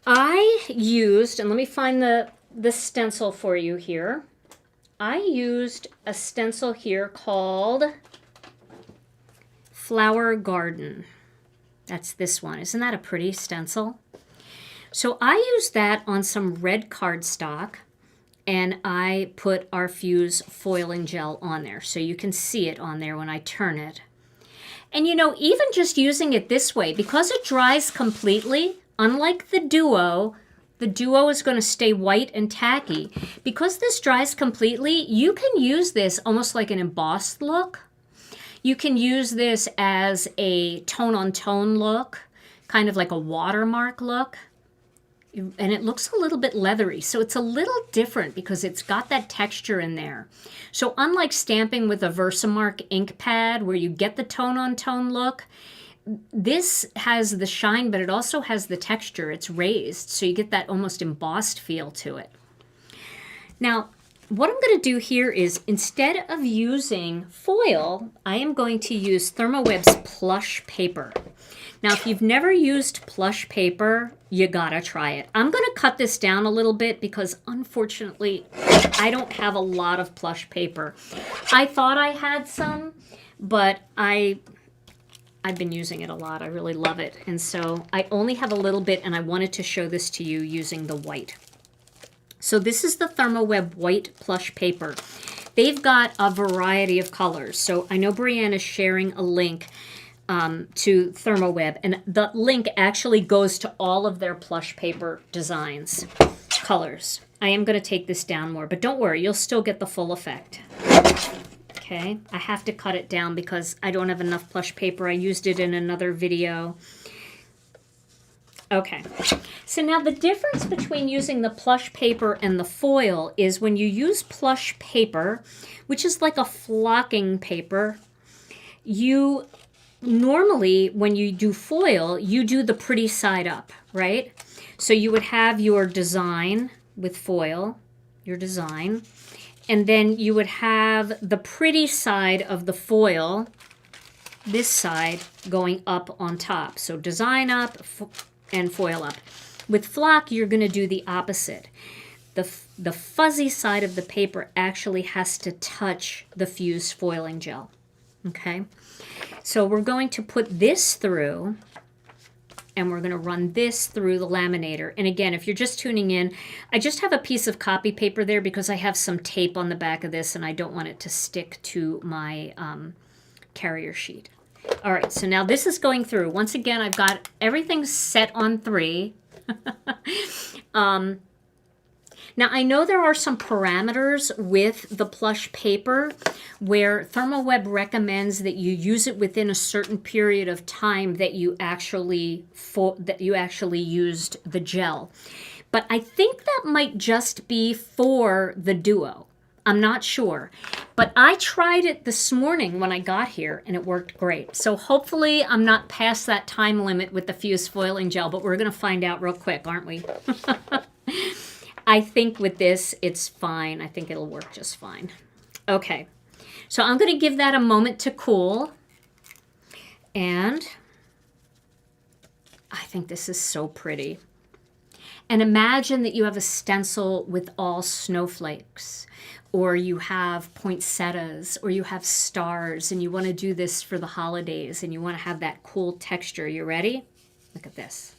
I used, and let me find the stencil for you here. I used a stencil here called Flower Garden. That's this one. Isn't that a pretty stencil? So I used that on some red cardstock, and I put our fused foiling gel on there. So you can see it on there when I turn it. And you know, even just using it this way, because it dries completely, unlike the Duo is going to stay white and tacky. Because this dries completely, you can use this almost like an embossed look. You can use this as a tone-on-tone look, kind of like a watermark look. And it looks a little bit leathery, so it's a little different because it's got that texture in there. So unlike stamping with a Versamark ink pad where you get the tone-on-tone look, this has the shine, but it also has the texture. It's raised, so you get that almost embossed feel to it. Now, what I'm going to do here is, instead of using foil, I am going to use ThermOWeb's Plush paper. Now, if you've never used Plush paper, you gotta try it. I'm going to cut this down a little bit because, unfortunately, I don't have a lot of Plush paper. I thought I had some, but I've been using it a lot. I really love it. And so I only have a little bit, and I wanted to show this to you using the white. So this is the ThermOWeb white plush paper. They've got a variety of colors. So I know Brianna's sharing a link to ThermOWeb, and the link actually goes to all of their plush paper designs, colors. I am going to take this down more, but don't worry, you'll still get the full effect. Okay, I have to cut it down because I don't have enough plush paper. I used it in another video. Okay, so now the difference between using the plush paper and the foil is when you use plush paper, which is like a flocking paper, you normally, when you do foil, you do the pretty side up, right? So you would have your design with foil, your design, and then you would have the pretty side of the foil, this side, going up on top. So design up and foil up. With flock, you're going to do the opposite. The fuzzy side of the paper actually has to touch the fused foiling gel. Okay? So we're going to put this through, and we're going to run this through the laminator. And again, if you're just tuning in, I just have a piece of copy paper there because I have some tape on the back of this, and I don't want it to stick to my carrier sheet. All right, so now this is going through. Once again, I've got everything set on 3. Now, I know there are some parameters with the plush paper where ThermOWeb recommends that you use it within a certain period of time that you actually used the gel. But I think that might just be for the Duo. I'm not sure. But I tried it this morning when I got here, and it worked great. So hopefully I'm not past that time limit with the fused foiling gel, but we're going to find out real quick, aren't we? I think with this, it's fine. I think it'll work just fine. Okay, so I'm going to give that a moment to cool. And I think this is so pretty. And imagine that you have a stencil with all snowflakes, or you have poinsettias, or you have stars, and you want to do this for the holidays, and you want to have that cool texture. You ready? Look at this.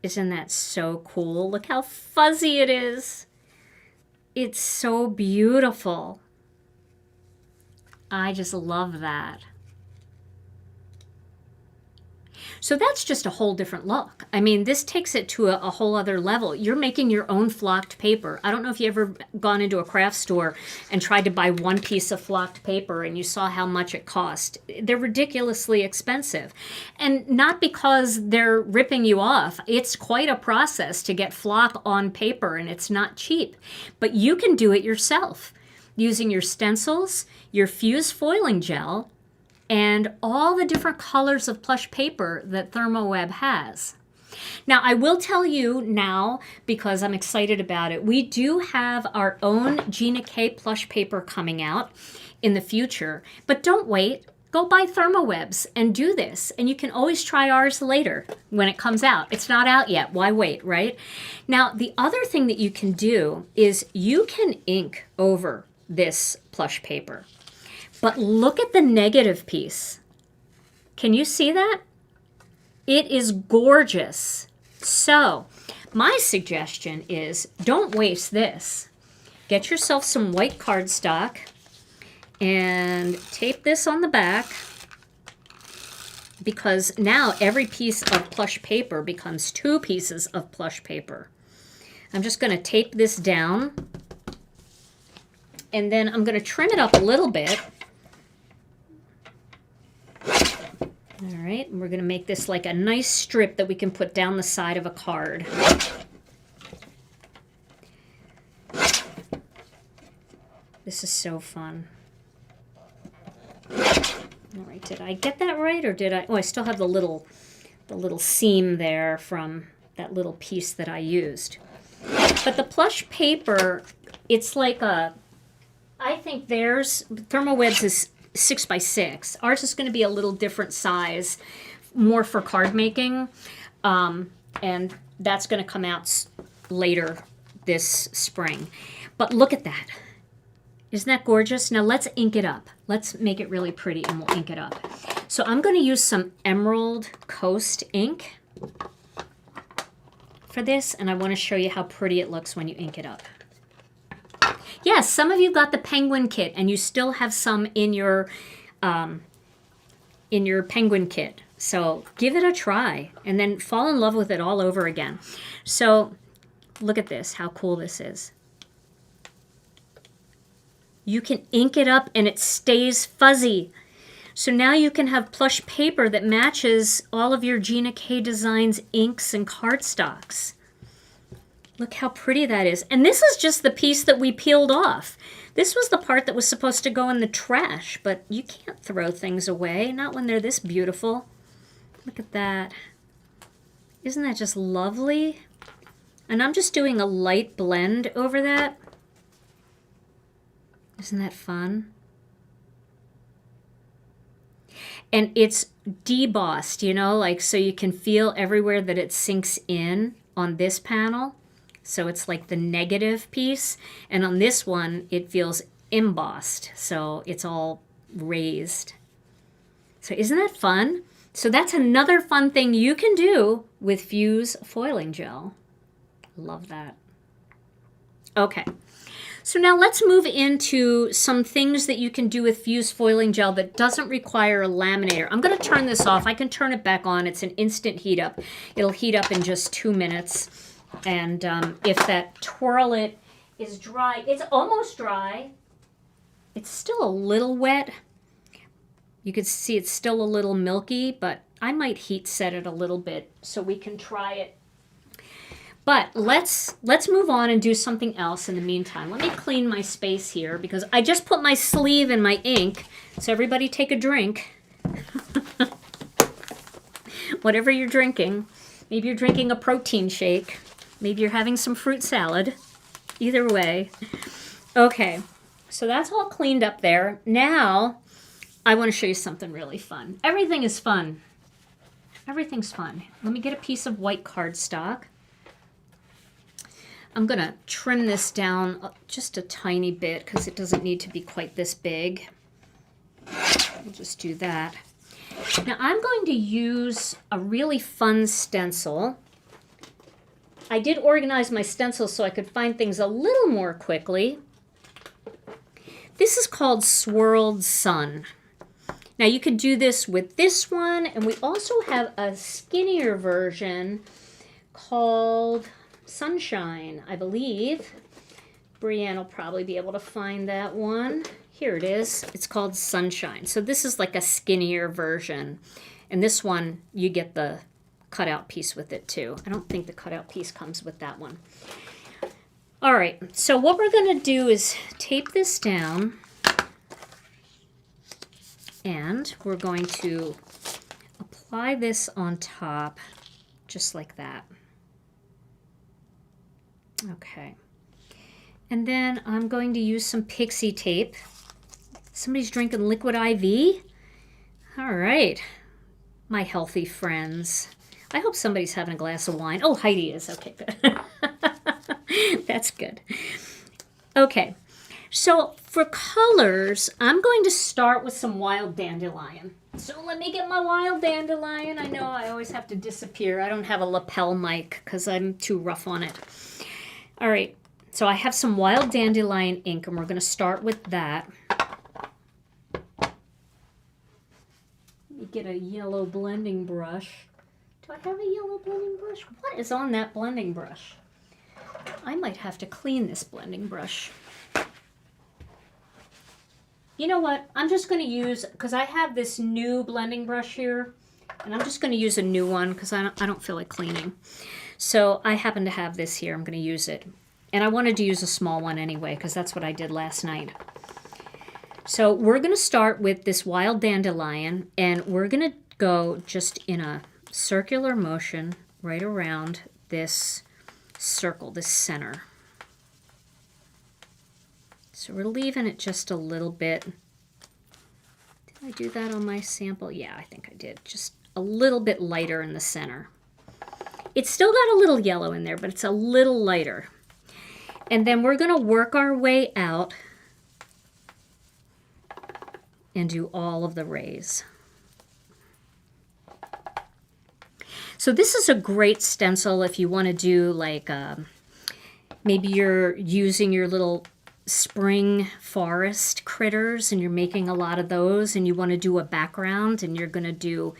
Isn't that so cool? Look how fuzzy it is. It's so beautiful. I just love that. So that's just a whole different look. I mean, this takes it to a whole other level. You're making your own flocked paper. I don't know if you ever gone into a craft store and tried to buy one piece of flocked paper and you saw how much it cost. They're ridiculously expensive. And not because they're ripping you off. It's quite a process to get flock on paper, and it's not cheap. But you can do it yourself using your stencils, your fused foiling gel, and all the different colors of plush paper that ThermOWeb has. Now, I will tell you now, because I'm excited about it, we do have our own Gina K plush paper coming out in the future. But don't wait. Go buy ThermOWebs and do this. And you can always try ours later when it comes out. It's not out yet. Why wait, right? Now, the other thing that you can do is you can ink over this plush paper. But look at the negative piece. Can you see that? It is gorgeous. So my suggestion is don't waste this. Get yourself some white cardstock and tape this on the back, because now every piece of plush paper becomes 2 pieces of plush paper. I'm just going to tape this down, and then I'm going to trim it up a little bit. All right, and we're going to make this like a nice strip that we can put down the side of a card. This is so fun. All right, did I get that right, or did I? Oh, I still have the little seam there from that little piece that I used. But the plush paper, it's like a, I think theirs, ThermOWeb's is 6 by 6. Ours is going to be a little different size, more for card making, and that's going to come out later this spring. But look at that. Isn't that gorgeous? Now let's ink it up. Let's make it really pretty and we'll ink it up. So I'm going to use some Emerald Coast ink for this, and I want to show you how pretty it looks when you ink it up. Yes, some of you got the penguin kit, and you still have some in your penguin kit. So give it a try, and then fall in love with it all over again. So look at this, how cool this is. You can ink it up, and it stays fuzzy. So now you can have plush paper that matches all of your Gina K Designs inks and cardstocks. Look how pretty that is. And this is just the piece that we peeled off. This was the part that was supposed to go in the trash, but you can't throw things away, not when they're this beautiful. Look at that. Isn't that just lovely? And I'm just doing a light blend over that. Isn't that fun? And it's debossed, you know, like so you can feel everywhere that it sinks in on this panel. So it's like the negative piece. And on this one, it feels embossed. So it's all raised. So isn't that fun? So that's another fun thing you can do with fused foiling gel. Love that. Okay. So now let's move into some things that you can do with fused foiling gel that doesn't require a laminator. I'm going to turn this off. I can turn it back on. It's an instant heat up. It'll heat up in just 2 minutes. And if that Twirl-it is dry, it's almost dry. It's still a little wet. You can see it's still a little milky, but I might heat set it a little bit so we can try it. But let's move on and do something else in the meantime. Let me clean my space here because I just put my sleeve in my ink. So everybody take a drink. Whatever you're drinking. Maybe you're drinking a protein shake. Maybe you're having some fruit salad. Either way. Okay, so that's all cleaned up there. Now, I want to show you something really fun. Everything is fun. Everything's fun. Let me get a piece of white cardstock. I'm going to trim this down just a tiny bit because it doesn't need to be quite this big. We'll just do that. Now, I'm going to use a really fun stencil. I did organize my stencils so I could find things a little more quickly. This is called Swirled Sun. Now you could do this with this one, and we also have a skinnier version called Sunshine, I believe. Brienne will probably be able to find that one. Here it is. It's called Sunshine. So this is like a skinnier version. And this one, you get the cutout piece with it too. I don't think the cutout piece comes with that one. All right, so what we're going to do is tape this down. And we're going to apply this on top just like that. Okay. And then I'm going to use some pixie tape. Somebody's drinking liquid IV? All right, my healthy friends. I hope somebody's having a glass of wine. Oh, Heidi is. Okay, good. That's good. Okay, so for colors, I'm going to start with some wild dandelion. So let me get my wild dandelion. I know I always have to disappear. I don't have a lapel mic because I'm too rough on it. All right, so I have some wild dandelion ink, and we're going to start with that. Let me get a yellow blending brush. Do I have a yellow blending brush? What is on that blending brush? I might have to clean this blending brush. You know what? I'm just going to use, because I have this new blending brush here, and I'm just going to use a new one because I don't feel like cleaning. So I happen to have this here. I'm going to use it. And I wanted to use a small one anyway because that's what I did last night. So we're going to start with this wild dandelion, and we're going to go just in a circular motion right around this circle, this center. So we're leaving it just a little bit. Did I do that on my sample? Yeah, I think I did. Just a little bit lighter in the center. It's still got a little yellow in there, but it's a little lighter. And then we're going to work our way out and do all of the rays. So this is a great stencil if you want to do like, maybe you're using your little spring forest critters and you're making a lot of those and you want to do a background and you're going to do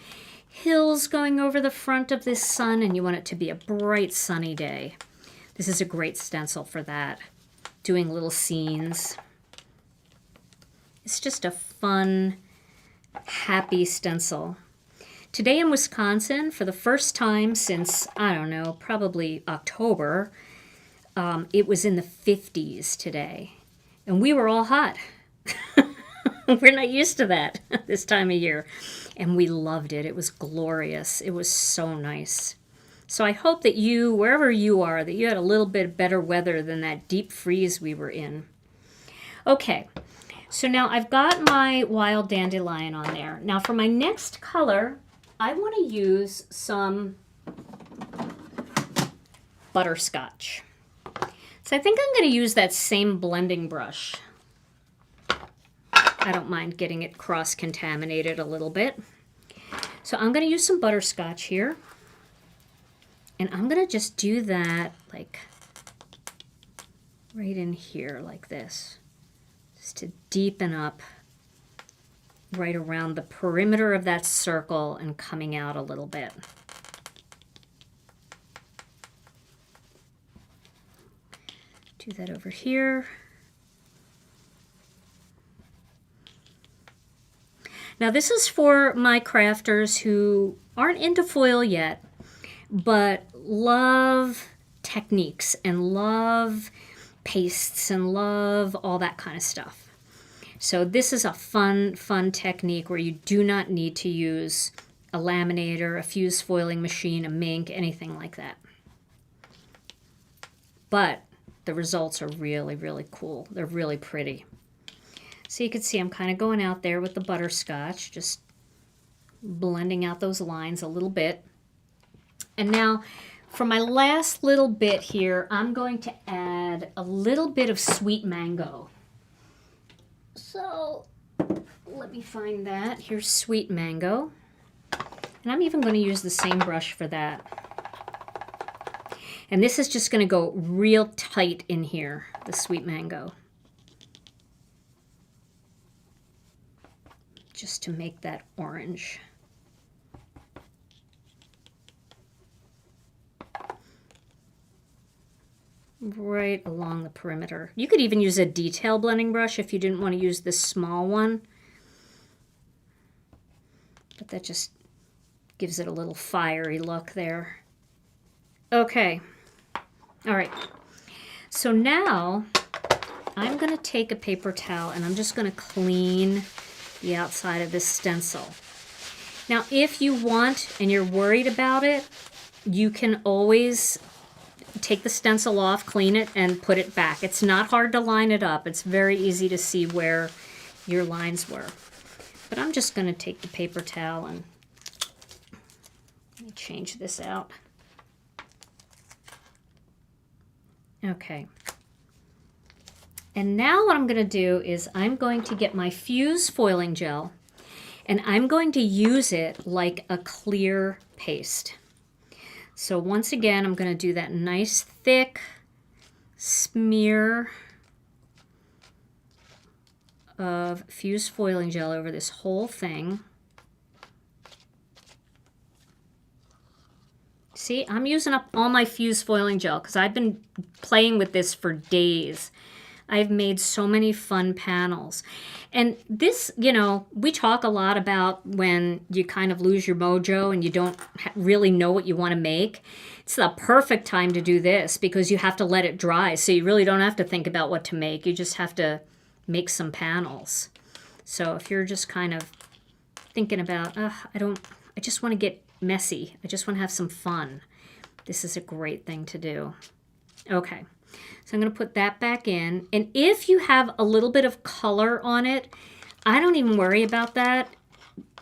hills going over the front of this sun and you want it to be a bright sunny day. This is a great stencil for that. Doing little scenes. It's just a fun, happy stencil. Today in Wisconsin, for the first time since, I don't know, probably October, it was in the 50s today. And we were all hot. We're not used to that this time of year. And we loved it. It was glorious. It was so nice. So I hope that you, wherever you are, that you had a little bit better weather than that deep freeze we were in. Okay, so now I've got my wild dandelion on there. Now for my next color, I want to use some butterscotch. So I think I'm going to use that same blending brush. I don't mind getting it cross-contaminated a little bit. So I'm going to use some butterscotch here. And I'm going to just do that like right in here like this. Just to deepen up right around the perimeter of that circle and coming out a little bit. Do that over here. Now this is for my crafters who aren't into foil yet, but love techniques and love pastes and love all that kind of stuff. So this is a fun technique where you do not need to use a laminator, a fused foiling machine, a mink, anything like that. But the results are really, really cool. They're really pretty. So you can see I'm kind of going out there with the butterscotch, just blending out those lines a little bit. And now for my last little bit here, I'm going to add a little bit of sweet mango. So let me find that. Here's sweet mango. And I'm even going to use the same brush for that. And this is just going to go real tight in here, the sweet mango. just to make that orange. Right along the perimeter. You could even use a detail blending brush if you didn't want to use this small one. But that just gives it a little fiery look there. Okay. All right. So now I'm going to take a paper towel and I'm just going to clean the outside of this stencil. Now, if you want and you're worried about it, you can always take the stencil off, clean it, and put it back. It's not hard to line it up. It's very easy to see where your lines were. But I'm just going to take the paper towel and let me change this out. Okay. And now what I'm going to do is I'm going to get my Fuse foiling gel and I'm going to use it like a clear paste. So once again, I'm going to do that nice thick smear of Fuse foiling gel over this whole thing. See, I'm using up all my Fuse foiling gel because I've been playing with this for days. I've made so many fun panels. And this, you know, we talk a lot about when you kind of lose your mojo and you don't really know what you want to make. It's the perfect time to do this because you have to let it dry. So you really don't have to think about what to make. You just have to make some panels. So if you're just kind of thinking about, I just want to get messy. I just want to have some fun. This is a great thing to do. Okay. So I'm going to put that back in. And if you have a little bit of color on it, I don't even worry about that.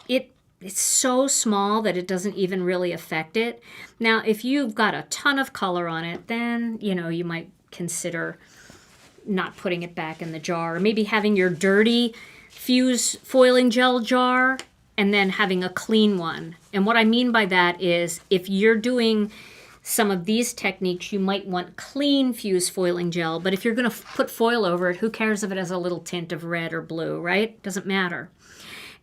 It's so small that it doesn't even really affect it. Now, if you've got a ton of color on it, then, you know, you might consider not putting it back in the jar. Or maybe having your dirty Fuse foiling gel jar and then having a clean one. And what I mean by that is if you're doing some of these techniques, you might want clean Fuse foiling gel, but if you're going to put foil over it, who cares if it has a little tint of red or blue, right? Doesn't matter.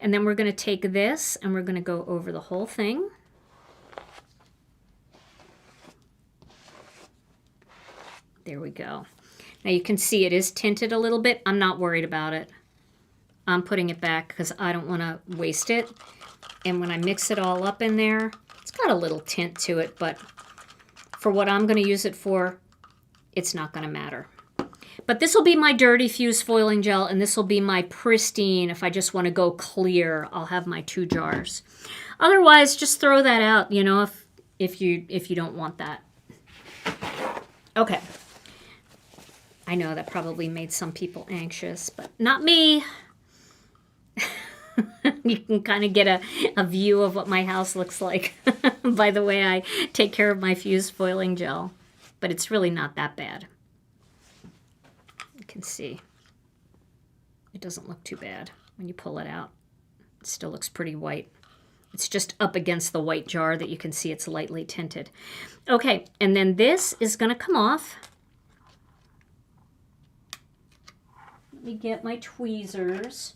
And then we're going to take this and we're going to go over the whole thing. There we go. Now you can see it is tinted a little bit. I'm not worried about it. I'm putting it back because I don't want to waste it. And when I mix it all up in there, it's got a little tint to it, but for what I'm going to use it for, it's not going to matter. But this will be my dirty Fuse foiling gel, and this will be my pristine. If I just want to go clear, I'll have my 2 jars. Otherwise, just throw that out, you know, if you don't want that. Okay. I know that probably made some people anxious, but not me. You can kind of get a view of what my house looks like by the way I take care of my Fuse foiling gel. But it's really not that bad. You can see it doesn't look too bad when you pull it out. It still looks pretty white. It's just up against the white jar that you can see it's lightly tinted. Okay, and then this is going to come off. Let me get my tweezers.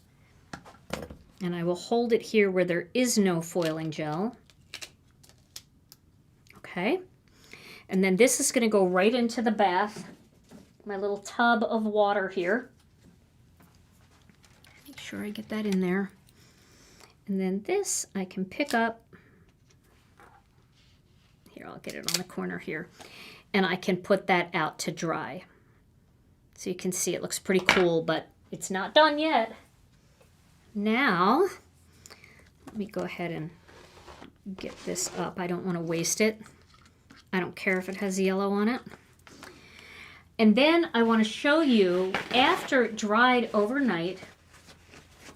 And I will hold it here where there is no foiling gel. Okay. And then this is going to go right into the bath. My little tub of water here. Make sure I get that in there. And then this I can pick up. Here, I'll get it on the corner here. And I can put that out to dry. So you can see it looks pretty cool, but it's not done yet. Now, let me go ahead and get this up. I don't want to waste it. I don't care if it has yellow on it. And then I want to show you after it dried overnight,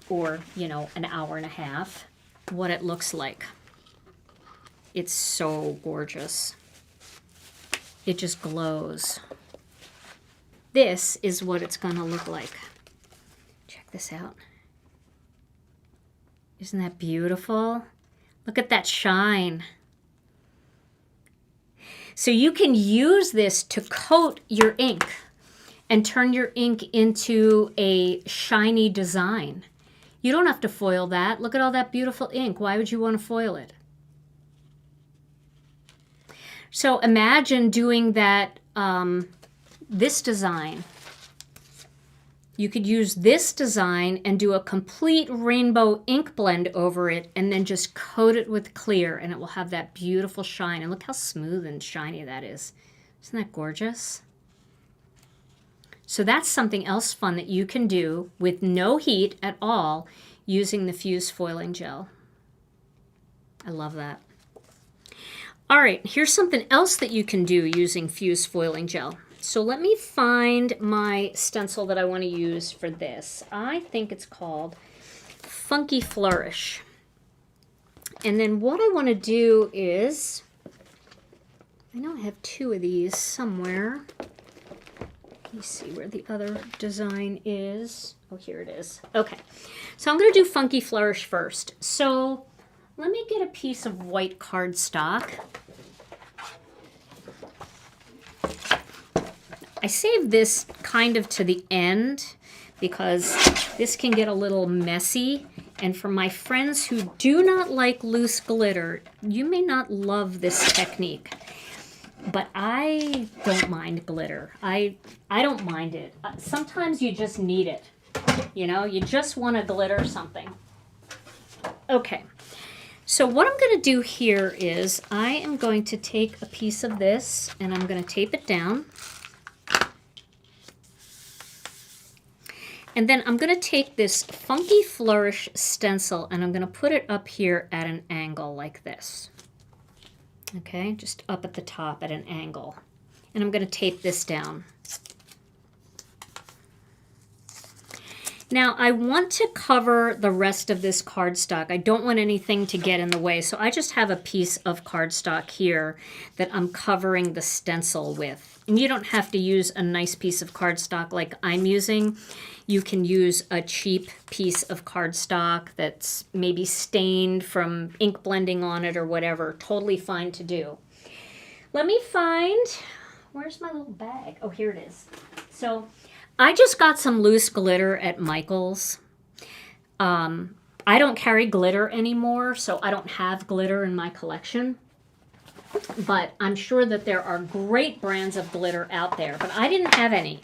or, you know, an hour and a half, what it looks like. It's so gorgeous. It just glows. This is what it's going to look like. Check this out. Isn't that beautiful? Look at that shine. So you can use this to coat your ink and turn your ink into a shiny design. You don't have to foil that. Look at all that beautiful ink. Why would you want to foil it? So imagine doing that, this design. You could use this design and do a complete rainbow ink blend over it and then just coat it with clear and it will have that beautiful shine. And look how smooth and shiny that is. Isn't that gorgeous? So that's something else fun that you can do with no heat at all using the fused foiling gel. I love that. All right, here's something else that you can do using fused foiling gel. So let me find my stencil that I want to use for this. I think it's called Funky Flourish. And then what I want to do is, I know I have two of these somewhere. Let me see where the other design is. Oh, here it is. Okay, so I'm going to do Funky Flourish first. So let me get a piece of white cardstock. I saved this kind of to the end because this can get a little messy. And for my friends who do not like loose glitter, you may not love this technique. But I don't mind glitter. I don't mind it. Sometimes you just need it. You know, you just want to glitter something. Okay. So what I'm going to do here is I am going to take a piece of this and I'm going to tape it down. And then I'm going to take this Funky Flourish stencil and I'm going to put it up here at an angle like this. Okay, just up at the top at an angle. And I'm going to tape this down. Now I want to cover the rest of this cardstock. I don't want anything to get in the way, so I just have a piece of cardstock here that I'm covering the stencil with. And you don't have to use a nice piece of cardstock like I'm using. You can use a cheap piece of cardstock that's maybe stained from ink blending on it or whatever. Totally fine to do. Let me find, where's my little bag? Oh, here it is. So I just got some loose glitter at Michael's. I don't carry glitter anymore, so I don't have glitter in my collection. But I'm sure that there are great brands of glitter out there, but I didn't have any.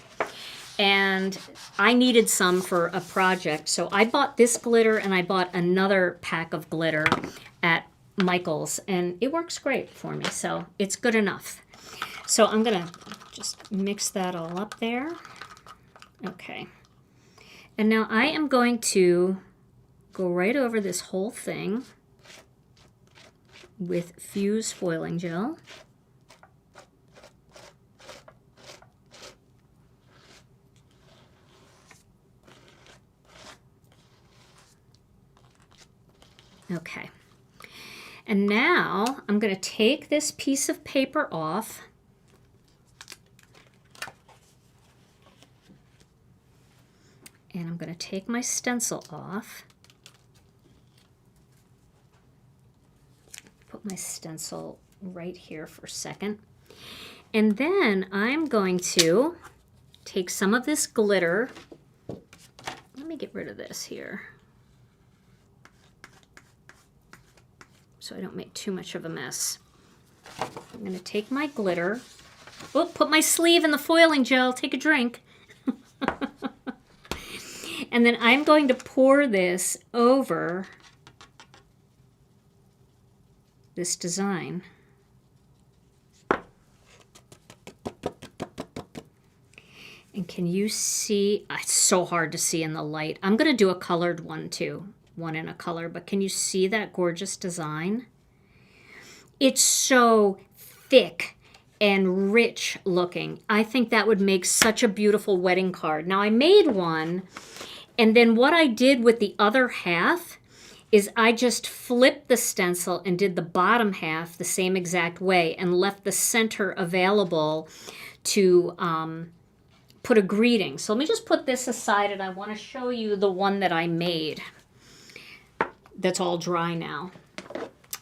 And I needed some for a project, so I bought this glitter and I bought another pack of glitter at Michael's, and it works great for me, so it's good enough. So I'm gonna just mix that all up there. Okay. And now I am going to go right over this whole thing with fused foiling gel. Okay. And now I'm going to take this piece of paper off. And I'm going to take my stencil off. Put my stencil right here for a second. And then I'm going to take some of this glitter. Let me get rid of this here, so I don't make too much of a mess. I'm going to take my glitter. Oh, put my sleeve in the foiling gel. Take a drink. And then I'm going to pour this over this design. And can you see? It's so hard to see in the light. I'm going to do a colored one too. One in a color, but can you see that gorgeous design? It's so thick and rich looking. I think that would make such a beautiful wedding card. Now I made one, and then what I did with the other half is I just flipped the stencil and did the bottom half the same exact way and left the center available to put a greeting. So let me just put this aside and I want to show you the one that I made. That's all dry now.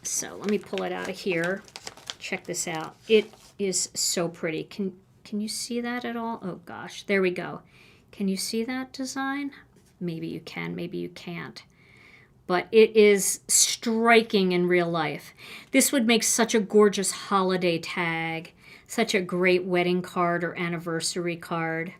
So let me pull it out of here. Check this out. It is so pretty. Can you see that at all? Oh gosh, there we go. Can you see that design? maybe you can, maybe you can't. But it is striking in real life. This would make such a gorgeous holiday tag, such a great wedding card or anniversary card.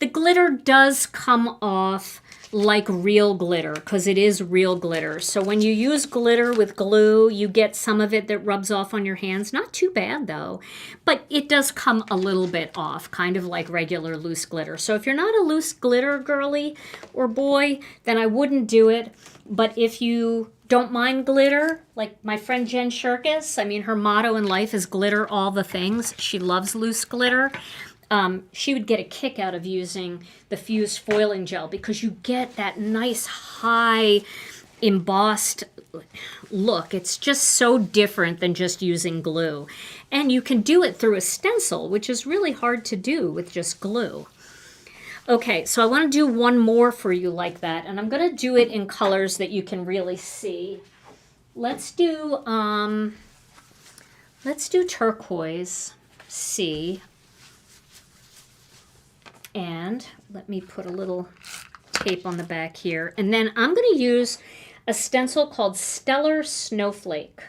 The glitter does come off like real glitter because it is real glitter. So when you use glitter with glue, you get some of it that rubs off on your hands. Not too bad though, but it does come a little bit off, kind of like regular loose glitter. So if you're not a loose glitter girly or boy, then I wouldn't do it. But if you don't mind glitter, like my friend Jen Shirkus, I mean, her motto in life is glitter all the things. She loves loose glitter. She would get a kick out of using the fused foiling gel because you get that nice high embossed look. It's just so different than just using glue. And you can do it through a stencil, which is really hard to do with just glue. Okay, so I want to do one more for you like that, and I'm going to do it in colors that you can really see. Let's do turquoise C. And let me put a little tape on the back here. And then I'm going to use a stencil called Stellar Snowflake.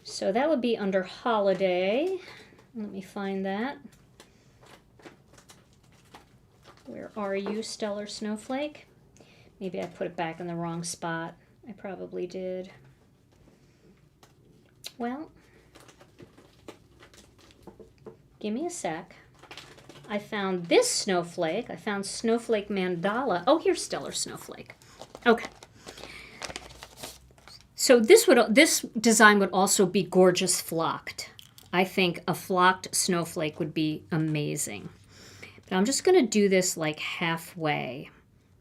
So that would be under Holiday. Let me find that. Where are you, Stellar Snowflake? Maybe I put it back in the wrong spot. I probably did. Well, give me a sec. I found this snowflake. I found Snowflake Mandala. Oh, here's Stellar Snowflake. Okay. So this design would also be gorgeous flocked. I think a flocked snowflake would be amazing. But I'm just going to do this like halfway.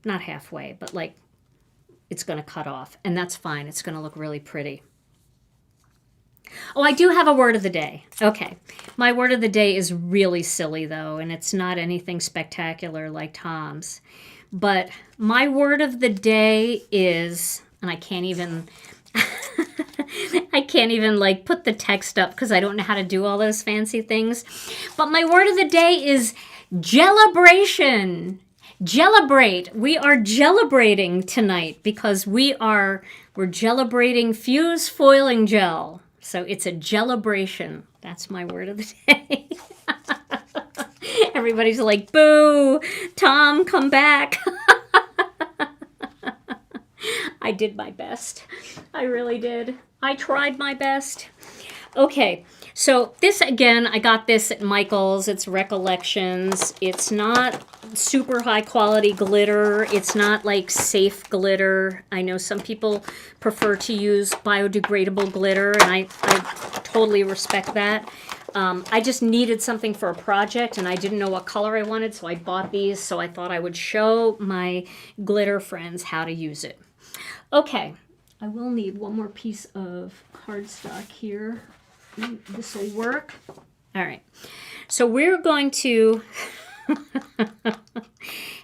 Not halfway, but like it's going to cut off. And that's fine. It's going to look really pretty. Oh, I do have a word of the day. Okay. My word of the day is really silly, though, and it's not anything spectacular like Tom's. But my word of the day is, and I can't even, like put the text up because I don't know how to do all those fancy things. But my word of the day is gelibration. Gelibrate. We are gelibrating tonight because we're gelibrating fused foiling gel. So it's a gelibration. That's my word of the day. Everybody's like, boo, Tom, come back. I did my best. I really did. I tried my best. Okay, so this again, I got this at Michael's. It's Recollections. It's not super high quality glitter. It's not like safe glitter. I know some people prefer to use biodegradable glitter, and I totally respect that. I just needed something for a project, and I didn't know what color I wanted, so I bought these. So I thought I would show my glitter friends how to use it. Okay, I will need one more piece of cardstock here. This will work. All right. So we're going to,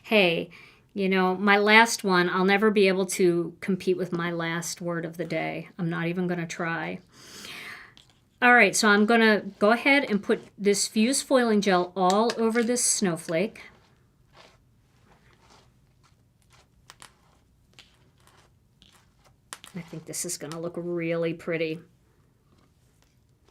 hey, you know, my last one, I'll never be able to compete with my last word of the day. I'm not even going to try. All right, so I'm going to go ahead and put this fused foiling gel all over this snowflake. I think this is going to look really pretty.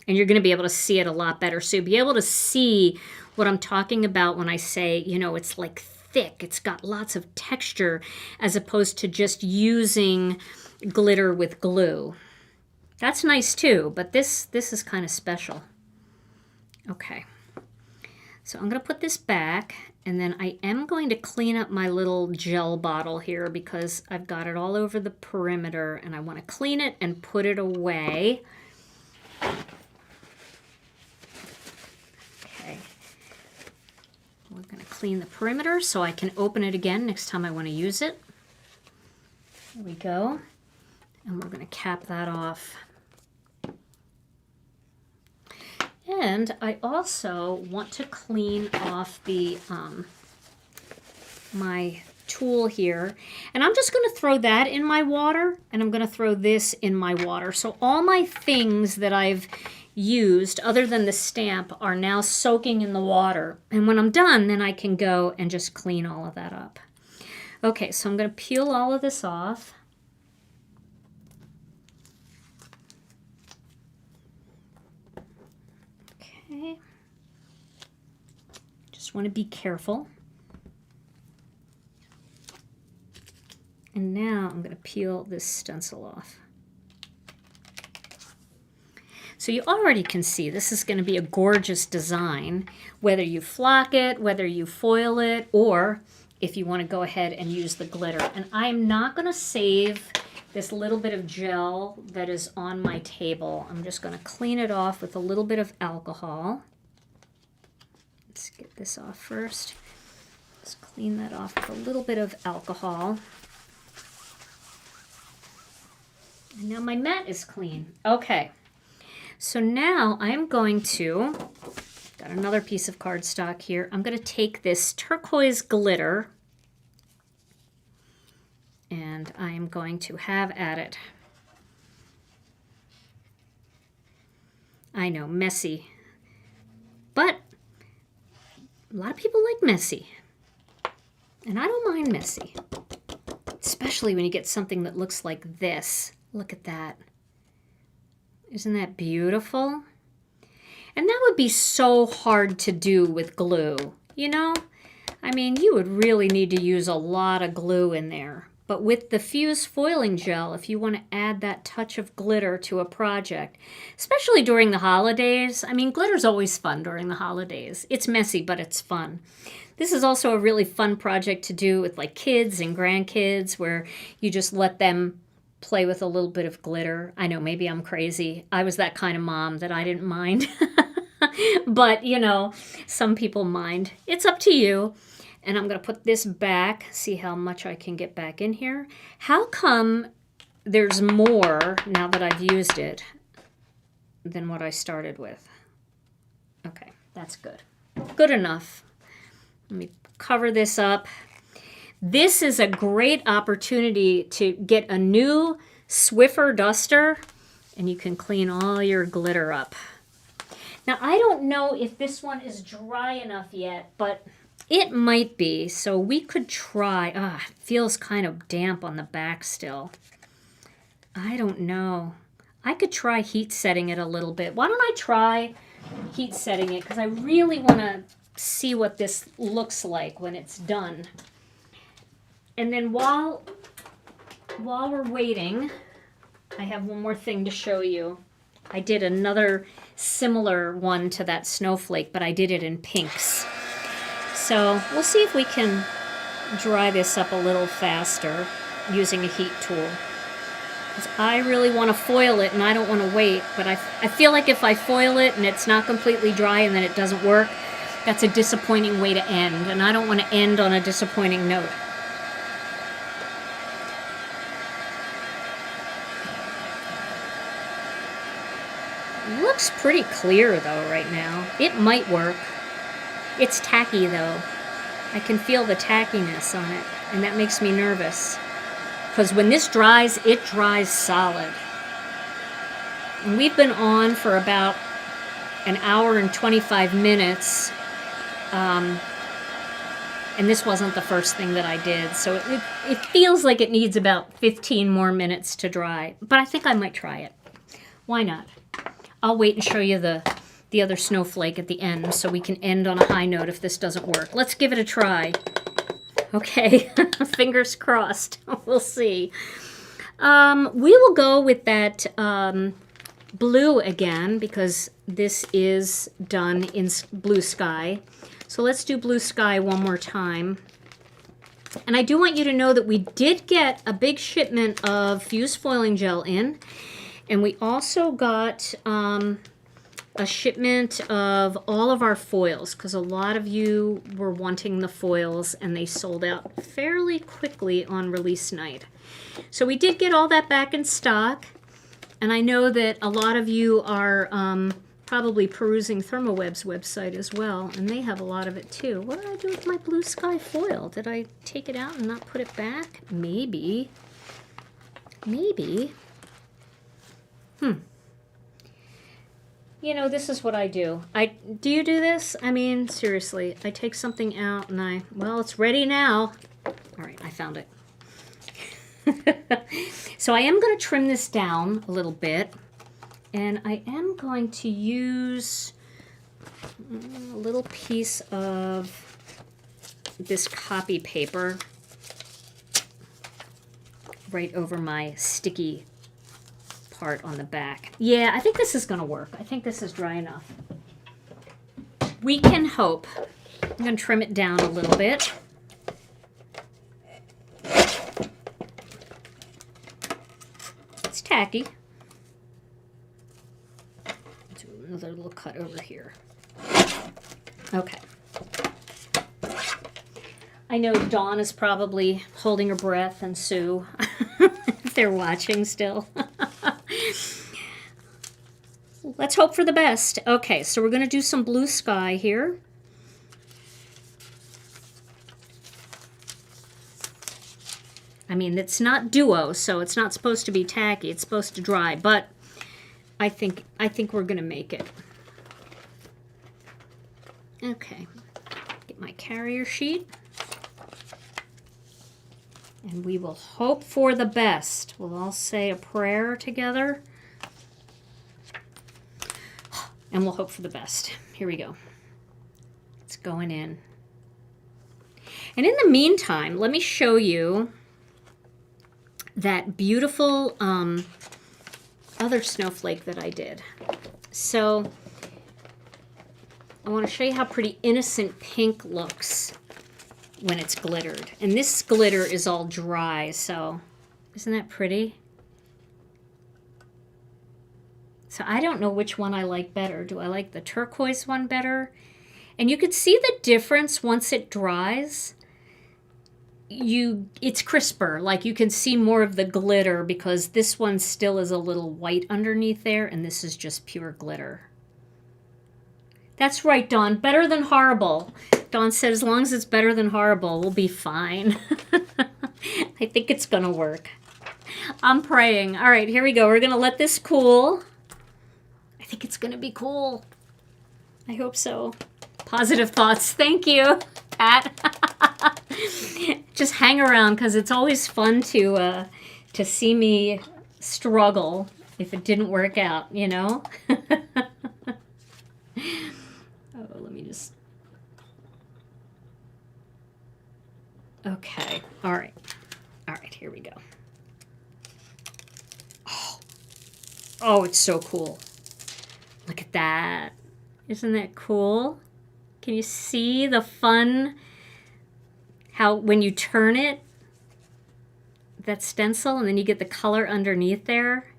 And you're going to be able to see it a lot better. So you'll be able to see what I'm talking about when I say, you know, it's like thick. It's got lots of texture as opposed to just using glitter with glue. That's nice too, but this is kind of special. Okay. So I'm going to put this back, and then I am going to clean up my little gel bottle here because I've got it all over the perimeter, and I want to clean it and put it away. Okay. We're going to clean the perimeter so I can open it again next time I want to use it. There we go. And we're going to cap that off. And I also want to clean off the my tool here. And I'm just going to throw that in my water, and I'm going to throw this in my water. So all my things that I've used, other than the stamp, are now soaking in the water. And when I'm done, then I can go and just clean all of that up. Okay, so I'm going to peel all of this off. Okay. Just want to be careful. And now I'm going to peel this stencil off. So you already can see this is going to be a gorgeous design, whether you flock it, whether you foil it, or if you want to go ahead and use the glitter. And I'm not going to save this little bit of gel that is on my table. I'm just going to clean it off with a little bit of alcohol. Let's get this off first. Just clean that off with a little bit of alcohol. And now my mat is clean. Okay. So now I'm going to, got another piece of cardstock here. I'm going to take this turquoise glitter and I'm going to have at it. I know, messy, but a lot of people like messy, and I don't mind messy, especially when you get something that looks like this. Look at that. Isn't that beautiful? And that would be so hard to do with glue, you know? I mean, you would really need to use a lot of glue in there. But with the fused foiling gel, if you want to add that touch of glitter to a project, especially during the holidays, I mean, glitter's always fun during the holidays. It's messy, but it's fun. This is also a really fun project to do with like kids and grandkids, where you just let them play with a little bit of glitter. I know, maybe I'm crazy. I was that kind of mom that I didn't mind. But, you know, some people mind. It's up to you. And I'm going to put this back, see how much I can get back in here. How come there's more, now that I've used it, than what I started with? Okay, that's good. Good enough. Let me cover this up. This is a great opportunity to get a new Swiffer duster, and you can clean all your glitter up. Now, I don't know if this one is dry enough yet, but it might be, so we could try. It feels kind of damp on the back still. I don't know. I could try heat setting it a little bit. Why don't I try heat setting it? Because I really want to see what this looks like when it's done. And then while we're waiting, I have one more thing to show you. I did another similar one to that snowflake, but I did it in pinks. So we'll see if we can dry this up a little faster using a heat tool. Because I really want to foil it and I don't want to wait, but I feel like if I foil it and it's not completely dry and then it doesn't work, that's a disappointing way to end, and I don't want to end on a disappointing note. Looks pretty clear though right now. It might work. It's tacky though. I can feel the tackiness on it, and that makes me nervous. Because when this dries, it dries solid. And we've been on for about an hour and 25 minutes. And this wasn't the first thing that I did. So it feels like it needs about 15 more minutes to dry. But I think I might try it. Why not? I'll wait and show you the other snowflake at the end so we can end on a high note if this doesn't work. Let's give it a try. Okay, fingers crossed. We'll see. We will go with that blue again because this is done in blue sky. So let's do blue sky one more time. And I do want you to know that we did get a big shipment of fused foiling gel in. And we also got a shipment of all of our foils, because a lot of you were wanting the foils and they sold out fairly quickly on release night. So we did get all that back in stock. And I know that a lot of you are probably perusing ThermOWeb's website as well, and they have a lot of it too. What did I do with my blue sky foil? Did I take it out and not put it back? Maybe. Maybe. You know, this is what I do. Do you do this? I mean, seriously, I take something out and well, it's ready now. All right, I found it. So I am going to trim this down a little bit, and I am going to use a little piece of this copy paper right over my sticky part on the back. Yeah, I think this is going to work. I think this is dry enough. We can hope. I'm going to trim it down a little bit. It's tacky. Do another little cut over here. Okay. I know Dawn is probably holding her breath, and Sue, if they're watching still. Let's hope for the best. Okay, so we're going to do some blue sky here. I mean, it's not duo, so it's not supposed to be tacky. It's supposed to dry, but I think we're going to make it. Okay, get my carrier sheet. And we will hope for the best. We'll all say a prayer together. And we'll hope for the best. Here we go. It's going in. And in the meantime, let me show you that beautiful other snowflake that I did. So I want to show you how pretty innocent pink looks when it's glittered. And this glitter is all dry, so isn't that pretty? So I don't know which one I like better. Do I like the turquoise one better? And you could see the difference once it dries. It's crisper, like you can see more of the glitter because this one still is a little white underneath there, and this is just pure glitter. That's right, Dawn. Better than horrible. Dawn said as long as it's better than horrible, we'll be fine. I think it's going to work. I'm praying. All right, here we go. We're going to let this cool. I think it's going to be cool. I hope so. Positive thoughts. Thank you, Pat. Just hang around because it's always fun to see me struggle if it didn't work out, you know? Oh, let me just... Okay. All right. All right, here we go. Oh, it's so cool. Look at that. Isn't that cool? Can you see the fun, how when you turn it, that stencil, and then you get the color underneath there?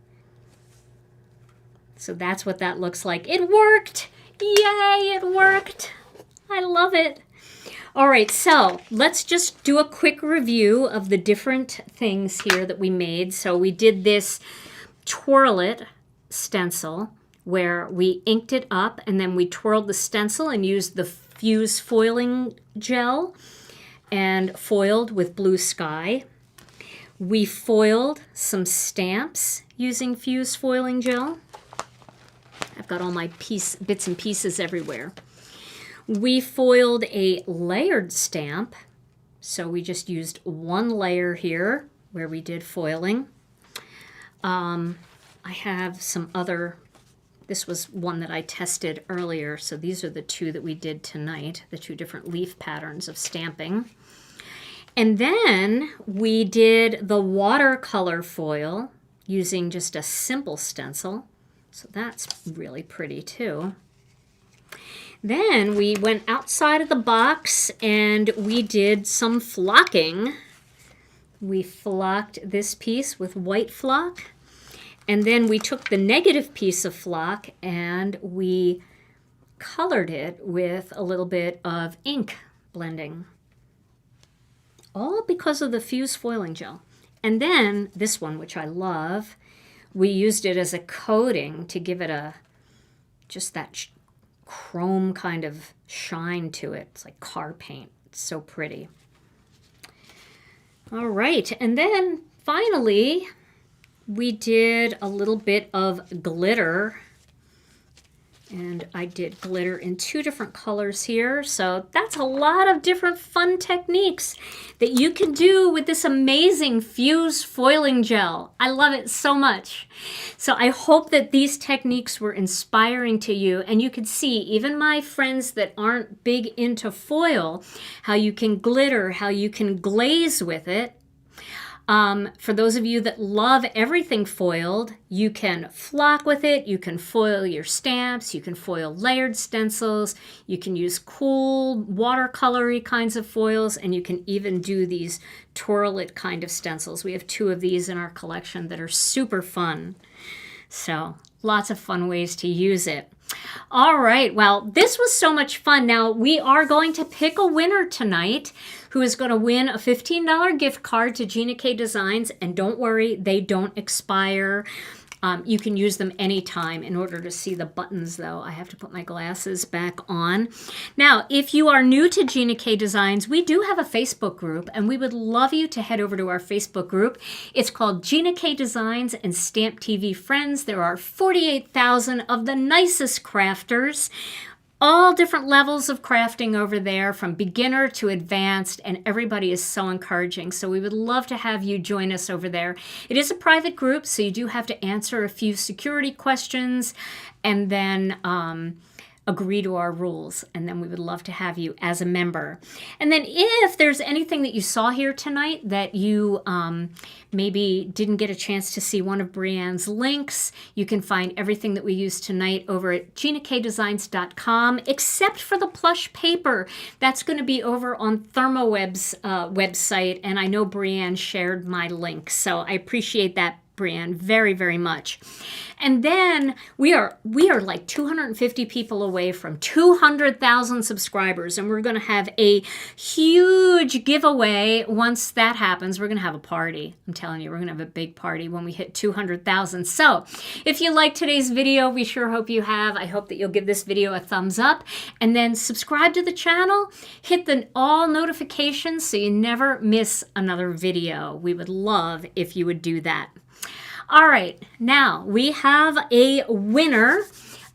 So that's what that looks like. It worked! Yay, it worked! I love it. All right, so let's just do a quick review of the different things here that we made. So we did this Twirl-it stencil where we inked it up and then we twirled the stencil and used the fuse foiling gel and foiled with blue sky. We foiled some stamps using fuse foiling gel. I've got all my bits and pieces everywhere. We foiled a layered stamp. So we just used one layer here where we did foiling. I have some other, this was one that I tested earlier. So these are the two that we did tonight, the two different leaf patterns of stamping. And then we did the watercolor foil using just a simple stencil. So that's really pretty too. Then we went outside of the box and we did some flocking. We flocked this piece with white flock. And then we took the negative piece of flock and we colored it with a little bit of ink blending. All because of the fuse foiling gel. And then this one, which I love, we used it as a coating to give it just that chrome kind of shine to it. It's like car paint. It's so pretty. All right, and then finally, we did a little bit of glitter And I did glitter in 2 different colors here. So that's a lot of different fun techniques that you can do with this amazing fused foiling gel. I love it so much. So I hope that these techniques were inspiring to you, and you could see, even my friends that aren't big into foil, how you can glitter, how you can glaze with it. For those of you that love everything foiled, you can flock with it, you can foil your stamps, you can foil layered stencils, you can use cool watercolory kinds of foils, and you can even do these twirl-it kind of stencils. We have 2 of these in our collection that are super fun. So lots of fun ways to use it. All right, well, this was so much fun. Now, we are going to pick a winner tonight who is going to win a $15 gift card to Gina K Designs. And don't worry, they don't expire. You can use them anytime. In order to see the buttons, though, I have to put my glasses back on. Now, if you are new to Gina K Designs, we do have a Facebook group, and we would love you to head over to our Facebook group. It's called Gina K Designs and Stamp TV Friends. There are 48,000 of the nicest crafters. All different levels of crafting over there, from beginner to advanced, and everybody is so encouraging. So we would love to have you join us over there. It is a private group, so you do have to answer a few security questions and then agree to our rules. And then we would love to have you as a member. And then if there's anything that you saw here tonight that you maybe didn't get a chance to see one of Brianne's links, you can find everything that we used tonight over at ginakdesigns.com, except for the plush paper. That's going to be over on ThermOWeb's website, and I know Brianne shared my link, so I appreciate that, Brianne, very, very much. And then we are like 250 people away from 200,000 subscribers, and we're going to have a huge giveaway. Once that happens, we're going to have a party. I'm telling you, we're going to have a big party when we hit 200,000. So if you liked today's video, we sure hope you have. I hope that you'll give this video a thumbs up, and then subscribe to the channel. Hit the all notifications so you never miss another video. We would love if you would do that. All right, now we have a winner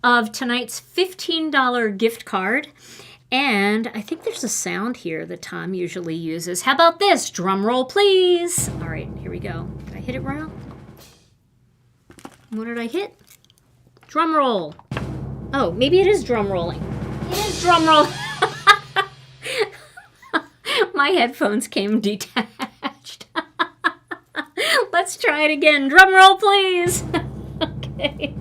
of tonight's $15 gift card. And I think there's a sound here that Tom usually uses. How about this? Drum roll, please. All right, here we go. Did I hit it wrong? What did I hit? Drum roll. Oh, maybe it is drum rolling. It is drum roll. My headphones came detached. Let's try it again. Drum roll, please. Okay.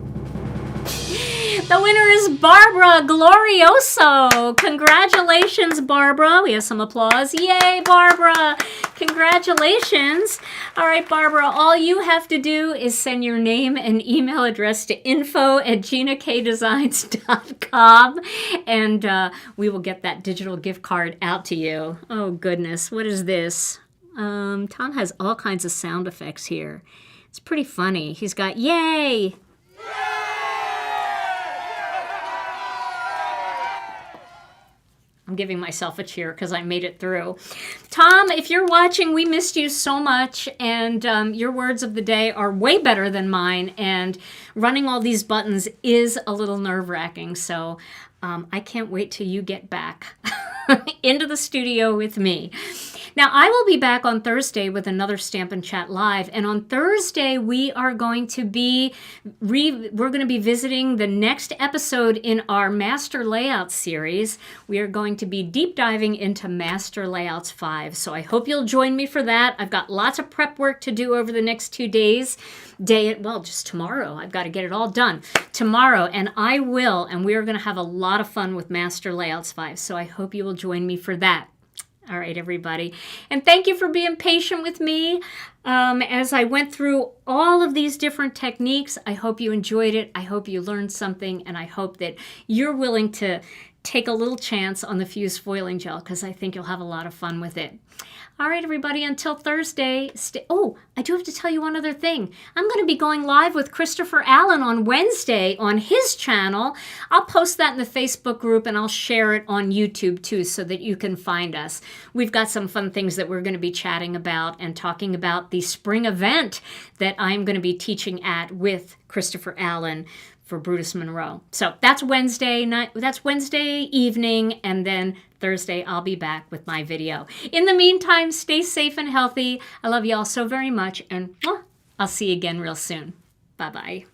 The winner is Barbara Glorioso. Congratulations, Barbara. We have some applause. Yay, Barbara. Congratulations. All right, Barbara, all you have to do is send your name and email address to info@ginakdesigns.com, and we will get that digital gift card out to you. Oh, goodness. What is this? Tom has all kinds of sound effects here. It's pretty funny. He's got yay. I'm giving myself a cheer because I made it through. Tom, if you're watching, we missed you so much, and your words of the day are way better than mine, and running all these buttons is a little nerve-wracking, so I can't wait till you get back into the studio with me. Now, I will be back on Thursday with another Stamp and Chat Live, and on Thursday we are going to be visiting the next episode in our Master Layout series. We are going to be deep diving into Master Layouts 5, so I hope you'll join me for that. I've got lots of prep work to do over the next 2 days. Just tomorrow. I've got to get it all done tomorrow, and I will, and we are going to have a lot of fun with Master Layouts 5, so I hope you will join me for that. All right, everybody. And thank you for being patient with me as I went through all of these different techniques. I hope you enjoyed it. I hope you learned something, and I hope that you're willing to take a little chance on the fused foiling gel, because I think you'll have a lot of fun with it. All right, everybody, until Thursday. Oh, I do have to tell you one other thing. I'm going to be going live with Christopher Allen on Wednesday on his channel. I'll post that in the Facebook group, and I'll share it on YouTube too, so that you can find us. We've got some fun things that we're going to be chatting about and talking about the spring event that I'm going to be teaching at with Christopher Allen for Brutus Monroe. So that's Wednesday night, that's Wednesday evening, and then Thursday I'll be back with my video. In the meantime, stay safe and healthy. I love you all so very much, and I'll see you again real soon. Bye-bye.